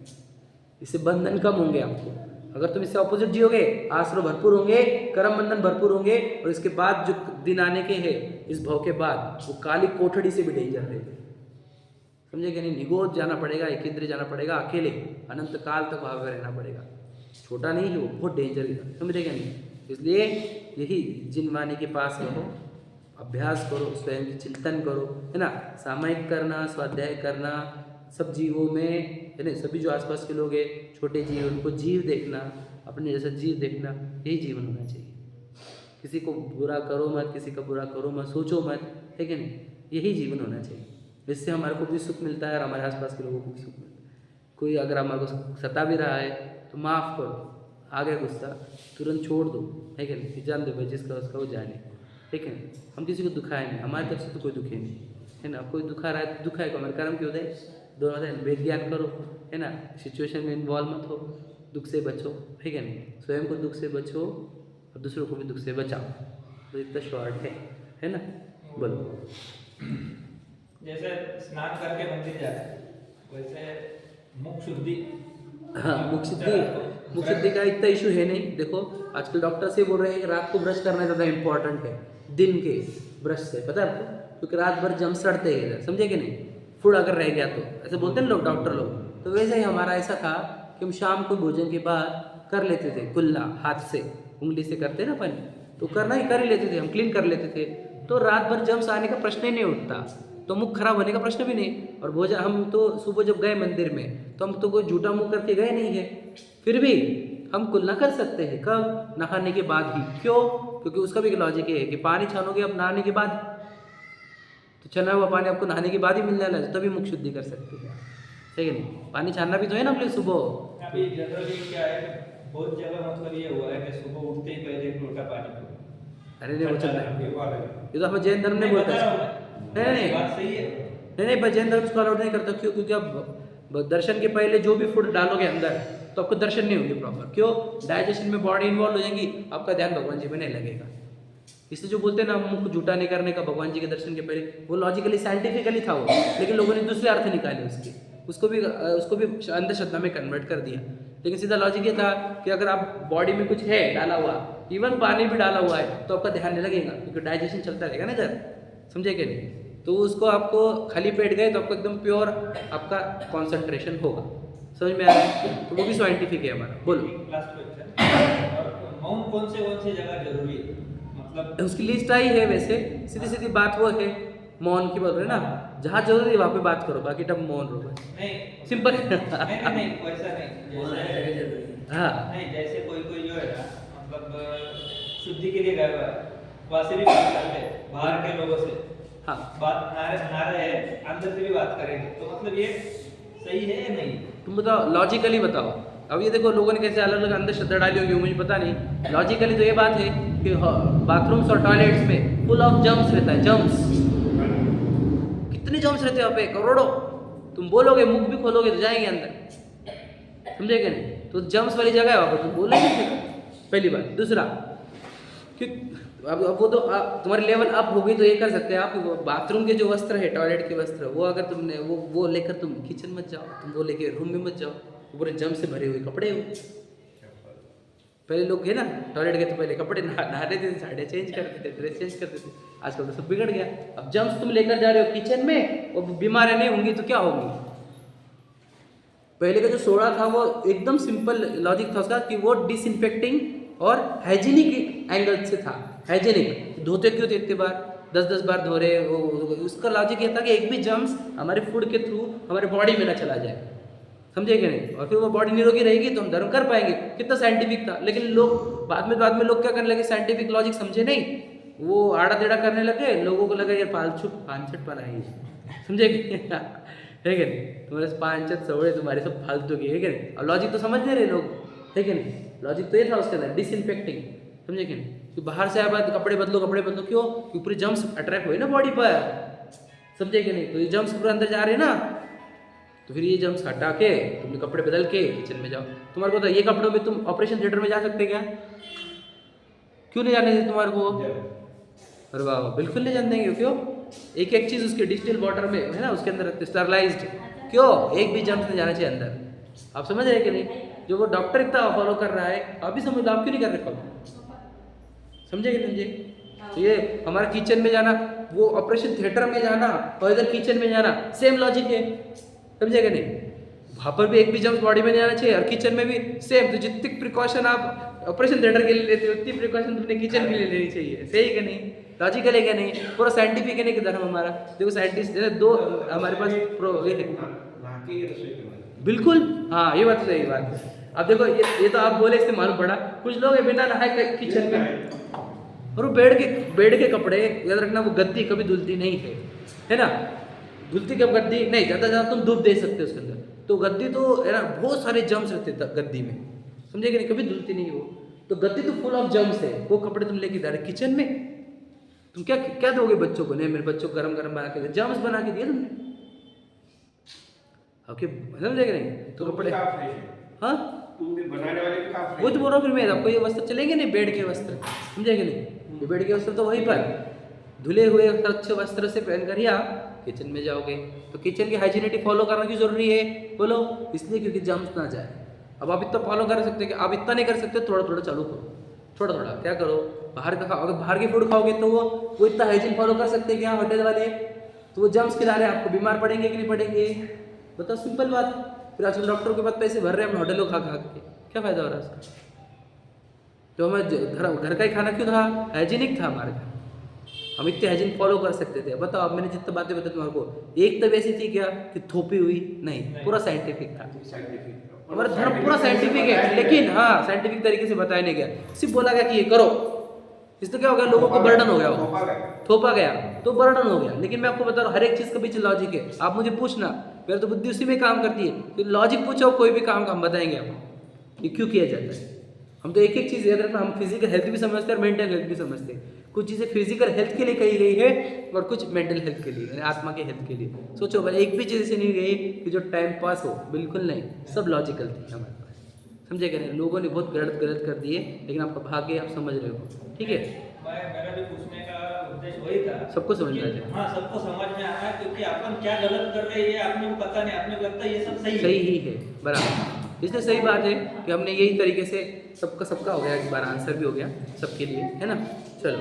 [SPEAKER 1] इससे बंधन कम होंगे आपको। अगर तुम इससे ऑपोजिट जियोगे, आश्रम भरपूर होंगे, कर्म बंधन भरपूर होंगे, और इसके बाद जो दिन आने के हैं इस भव के बाद, वो काली कोठड़ी से भी डेंजर रहेगी, समझे कि नहीं। निगोद जाना पड़ेगा, एकेंद्र जाना पड़ेगा, अकेले अनंत काल तक वहाँ पर रहना पड़ेगा। छोटा नहीं है वो, बहुत डेंजर है, समझे क्या नहीं। इसलिए यही जिनवानी के पास रहो, अभ्यास करो, स्वयं की चिंतन करो, है ना। सामायिक करना, स्वाध्याय करना, सब जीवों में, है ना, सभी जो आसपास के लोग हैं, छोटे जीव, उनको जीव देखना, अपने जैसा जीव देखना, यही जीवन होना चाहिए। किसी को बुरा करो मत, किसी का बुरा करो मत, सोचो मत, है कि नहीं। यही जीवन होना चाहिए। इससे हमारे को भी सुख मिलता है और हमारे आसपास के लोगों को भी सुख मिलता है। कोई अगर हमारे को सता भी रहा है तो माफ़ करो, आ गया गुस्सा तुरंत छोड़ दो, है कि नहीं। जान दो भाई, जिसका उसका वो जाने, ठीक है। हम किसी को दुखाए नहीं, हमारी तरफ से तो कोई दुखे नहीं, है ना। कोई दुखा रहा है तो दुखाए को, हमारे कर्म क्यों दे, दोनों है, वेद ज्ञान करो, है ना। सिचुएशन में इन्वॉल्व मत हो, दुख से बचो, ठीक है नहीं। स्वयं को दुख से बचो और दूसरों को भी दुख से बचाओ, तो इतना शॉर्ट है ना। बोलो।
[SPEAKER 2] जैसे स्नान करके मंदिर जाते हैं, वैसे मुख शुद्धि।
[SPEAKER 1] हाँ, मुख शुद्धि का इतना इशू है नहीं। देखो आजकल डॉक्टर से बोल रहे हैं कि रात को ब्रश करना ज़्यादा इंपॉर्टेंट है दिन के ब्रश से, पता है आपको, क्योंकि रात भर जम सड़ते हैं इधर, समझे कि नहीं। फूड अगर रह गया तो, ऐसे बोलते हैं लोग, डॉक्टर लोग। तो वैसे ही हमारा ऐसा था कि हम शाम को भोजन के बाद कर लेते थे कुल्ला, हाथ से उंगली से करते ना अपन, तो करना ही कर ही लेते थे, हम क्लीन कर लेते थे। तो रात भर जम्स आने का प्रश्न ही नहीं उठता, तो मुख खराब होने का प्रश्न भी नहीं। और भोजन, हम तो सुबह जब गए मंदिर में तो हम तो कोई झूठा मुंह करके गए नहीं है, फिर भी हम कुल्ला कर सकते हैं। कब? नहाने के बाद ही। क्यों? क्योंकि उसका भी एक लॉजिक है कि पानी छानोगे अब नहाने के बाद, तो छना हुआ पानी आपको नहाने के बाद ही मिलने वाला है, तभी मुख शुद्धि कर सकते हैं, ठीक है नहीं। पानी छानना भी तो है ना अपने सुबह।
[SPEAKER 2] अभी जनरली क्या है, बहुत जगह मतलब ये हुआ है कि सुबह उठते ही पहले एक लोटा पानी पीओ।
[SPEAKER 1] अरे नहीं, वो चल रहा है, ये तो हमें जैन धर्म ने
[SPEAKER 2] नहीं,
[SPEAKER 1] बोलता
[SPEAKER 2] बता
[SPEAKER 1] है।
[SPEAKER 2] रहा हूँ मैं।
[SPEAKER 1] नहीं
[SPEAKER 2] बात सही है।
[SPEAKER 1] नहीं, पर जैन धर्म इसको अलाउड नहीं करता। क्यों? क्योंकि अब दर्शन के पहले जो भी फूड डालोगे अंदर तो आपको दर्शन नहीं होंगे प्रॉपर। क्यों? डाइजेशन में बॉडी इन्वॉल्व हो जाएंगी, आपका ध्यान भगवान जी में नहीं लगेगा। इसलिए जो बोलते हैं ना मुख झूठा नहीं करने का भगवान जी के दर्शन के पहले, वो लॉजिकली साइंटिफिकली था वो, लेकिन लोगों ने दूसरे अर्थ निकाले उसके, उसको भी अंधश्रद्धा में कन्वर्ट कर दिया। लेकिन सीधा लॉजिक ये था कि अगर आप बॉडी में कुछ है डाला हुआ, इवन पानी भी डाला हुआ है, तो आपका ध्यान नहीं लगेगा, क्योंकि डाइजेशन चलता रहेगा ना इधर, समझे कि नहीं। तो उसको आपको खाली पेट गए तो आपको एकदम प्योर आपका कॉन्सेंट्रेशन होगा, समझ में आ रहा है। तो वो भी साइंटिफिक है हमारा। बोलो।
[SPEAKER 2] लास्ट क्वेश्चन, मौन कौन से जगह जरूरी है, मतलब
[SPEAKER 1] उसकी लिस्ट आई है वैसे, सीधी सीधी बात वो है, मौन की बोल रहे ना, जहाँ जरूरी है वहाँ पे बात करो, बाकी तब मौन रहो बस,
[SPEAKER 2] नहीं
[SPEAKER 1] सिंपल।
[SPEAKER 2] नहीं वैसा नहीं, जैसे
[SPEAKER 1] हाँ
[SPEAKER 2] नहीं, जैसे कोई जो है ना, मतलब शुद्धि के लिए गया हुआ है, वहाँ से भी बात करते हैं बाहर के लोगों से,
[SPEAKER 1] हाँ,
[SPEAKER 2] बात ना रहे अंदर से भी बात करेंगे, तो मतलब ये सही है या नहीं?
[SPEAKER 1] तुम बताओ, लॉजिकली बताओ। अब ये देखो लोगों ने कैसे अलग अलग अंदर श्रद्धा डाली होगी, मुझे पता नहीं। लॉजिकली तो ये बात है कि बाथरूम्स और टॉयलेट्स में फुल ऑफ जम्स रहता है, जम्स। कितने जम्स रहते हैं वहाँ पे, करोड़ों। तुम बोलोगे, मुख भी खोलोगे तो जाएंगे अंदर, समझे क्या नहीं। तो जम्स वाली जगह है वहाँ पर, तुम बोलोगे पहली बात। दूसरा, कि अब वो तो तुम्हारी लेवल अप होगी तो ये कर सकते हैं आप। बाथरूम के जो वस्त्र है, टॉयलेट के वस्त्र, वो अगर तुमने वो लेकर तुम किचन मत जाओ, तुम वो लेके रूम में मत जाओ, पूरे जम से भरे हुए कपड़े हो। पहले लोग है ना टॉयलेट गए तो पहले कपड़े नहाते थे, साड़ियाँ चेंज करते थे, ड्रेस चेंज करते थे। आजकल तो सब बिगड़ गया। अब जम्स तुम लेकर जा रहे हो किचन में, और बीमारियाँ नहीं होंगी तो क्या होंगी। पहले का जो सोडा था वो एकदम सिंपल लॉजिक था उसका, कि वो डिसइंफेक्टिंग और हाइजीनिक एंगल से था। हाइजीनिक धोते क्यों थे इतने बार, 10-10 बार धो रहे। उसका लॉजिक ये था कि एक भी जम्स हमारे फूड के थ्रू हमारे बॉडी में ना चला जाए, समझे कि नहीं। और फिर वो बॉडी निरोगी रहेगी तो हम धर्म कर पाएंगे। कितना साइंटिफिक था। लेकिन लोग बाद में लोग क्या करने लगे, साइंटिफिक लॉजिक समझे नहीं, वो आड़ा टेढ़ा करने लगे। लोगों को लगा यार पांचट पर आई, समझे कि है कि नहीं। तुम्हारे पांचट सवड़े तुम्हारे सब फालतू की, है कि नहीं। और लॉजिक तो समझ नहीं रहे लोग, है कि नहीं। लॉजिक तो ये था उसके अंदर, डिसइंफेक्टिंग, समझे कि नहीं? कि बाहर से आए बाद कपड़े बदलो क्यों? क्योंकि पूरी जम्स अट्रैक्ट हुए ना बॉडी पर, समझे कि नहीं? तो ये जम्स पूरे अंदर जा रहे हैं ना, तो फिर ये जम्स हटा के तुमने कपड़े बदल के किचन में जाओ। तुम्हारे को तो ये कपड़ों में तुम ऑपरेशन थिएटर में जा सकते क्या? क्यों नहीं जाने देते तुम्हारे को? अरे वाह, बिल्कुल नहीं जाने देंगे। क्यों? एक एक चीज़ उसके डिस्टिल वाटर में है ना, उसके अंदर स्टरलाइज्ड। क्यों? एक भी जम्स नहीं जाना चाहिए अंदर। आप समझ रहे हैं कि नहीं? जो वो डॉक्टर इतना फॉलो कर रहा है, आप भी समझ लो, आप क्यों नहीं कर रहे फॉलो? समझे कि नहीं समझे? तो ये हमारा किचन में जाना, वो ऑपरेशन थिएटर में जाना और इधर किचन में जाना, सेम लॉजिक है। समझे कि नहीं? वहाँ पर भी एक भी जम्स बॉडी में नहीं आना चाहिए और किचन में भी सेम। तो जितनी प्रिकॉशन आप ऑपरेशन थिएटर के लिए लेते हो, उतनी प्रिकॉशन तुमने किचन के लिए लेनी चाहिए। सही है कि नहीं? लॉजिकल है क्या नहीं? पूरा साइंटिफिक है नहीं कि धर्म हमारा। देखो साइंटिस्ट जैसे दो हमारे पास प्रो ये है।
[SPEAKER 3] नहा के रसोई के बाद
[SPEAKER 1] बिल्कुल, हाँ ये बात सही बात है। अब देखो ये तो आप बोले इससे मालूम पड़ा, कुछ लोग है बिना नहाए किचन में, और वो बेड के कपड़े, याद रखना वो गद्दी कभी धुलती नहीं है ना? धुलती कब गद्दी नहीं, ज़्यादा तुम धूप दे सकते हो उसके अंदर, तो गद्दी तो है ना बहुत सारे जम्स रहते गद्दी में, समझे कि नहीं? कभी धुलती नहीं वो, तो गद्दी तो फुल ऑफ जम्स है। वो कपड़े तुम लेके डायरेक्ट किचन में, तुम क्या दोगे बच्चों को? नहीं मेरे बच्चों को गरम बना के दे, जम्स बना के दिए तुमने। ओके, समझे कि नहीं? तो कपड़े हाँ
[SPEAKER 3] तुमने बनाने वाले भी काफी
[SPEAKER 1] वो तो बोल रहा हूँ। फिर मैं आपको ये वस्त्र चलेंगे नहीं, बेड के वस्त्र, समझे कि नहीं? ये बेड के वस्त्र तो वहीं पर धुले हुए स्वच्छ वस्त्र से पहनकर ही आप किचन में जाओगे। तो किचन की हाइजीनिटी फॉलो करना क्यों जरूरी है बोलो? इसलिए क्योंकि जम्स ना जाए। अब आप इतना फॉलो कर सकते कि आप इतना नहीं कर सकते, थोड़ा थोड़ा चालू करो, थोड़ा थोड़ा क्या करो, बाहर का खाओ। अगर बाहर की फूड खाओगे तो वो इतना हाइजीन फॉलो कर सकते हैं क्या होटल वाले? तो वो जम्स खिला रहे हैं आपको, बीमार पड़ेंगे कि नहीं पड़ेंगे? बताओ, सिंपल बात। फिर आजकल डॉक्टर के पास पैसे भर रहे हैं हम होटलों खा के, क्या फायदा हो रहा है उसका? तो हमें घर का ही खाना क्यों था? हाइजीनिक था हमारे घर, हम इतने हाइजीन फॉलो कर सकते थे। बताओ, अब मैंने जितनी बातें बताई तुम्हारे को, एक तब ऐसी थी क्या कि थोपी हुई? नहीं, पूरा साइंटिफिक था।
[SPEAKER 3] साइंटिफिक
[SPEAKER 1] हमारा धर्म पूरा साइंटिफिक है, लेकिन हाँ साइंटिफिक तरीके से बताया नहीं गया, सिर्फ बोला गया कि ये करो। इससे क्या हो गया? लोगों को बर्डन हो गया, थोपा गया तो बर्डन हो गया। लेकिन मैं आपको बता रहा हूँ, हर एक चीज़ के पीछे लॉजिक है। आप मुझे पूछना, मेरे तो बुद्धि उसी में काम करती है, तो लॉजिक पूछो, कोई भी काम का हम बताएंगे आपको कि क्यों किया जाता है। हम तो एक एक चीज़ याद रखना, हम फिजिकल हेल्थ भी समझते हैं और मेंटल हेल्थ भी समझते हैं। कुछ चीज़ें फिजिकल हेल्थ के लिए कही गई है और कुछ मेंटल हेल्थ के लिए, यानी आत्मा के हेल्थ के लिए। सोचो भाई, एक भी चीज़ ऐसी नहीं गई कि जो टाइम पास हो, बिल्कुल नहीं, सब लॉजिकल थी हमारे पास। समझे क्या नहीं? लोगों ने बहुत गलत कर दिए, लेकिन आपका भाग्य आप समझ रहे हो, ठीक है?
[SPEAKER 2] मेरा भी पूछने का उद्देश्य वही था।
[SPEAKER 1] सबको समझ में आ जाए।
[SPEAKER 2] हाँ, सबको समझ में आया, क्योंकि अपन क्या गलत कर रहे हैं ये अपने को पता नहीं, अपने को लगता है ये सब सही
[SPEAKER 1] ही है, बराबर। इसलिए सही बात है कि हमने यही तरीके से सबका हो गया, एक बार आंसर भी हो गया सबके लिए, है ना? चलो।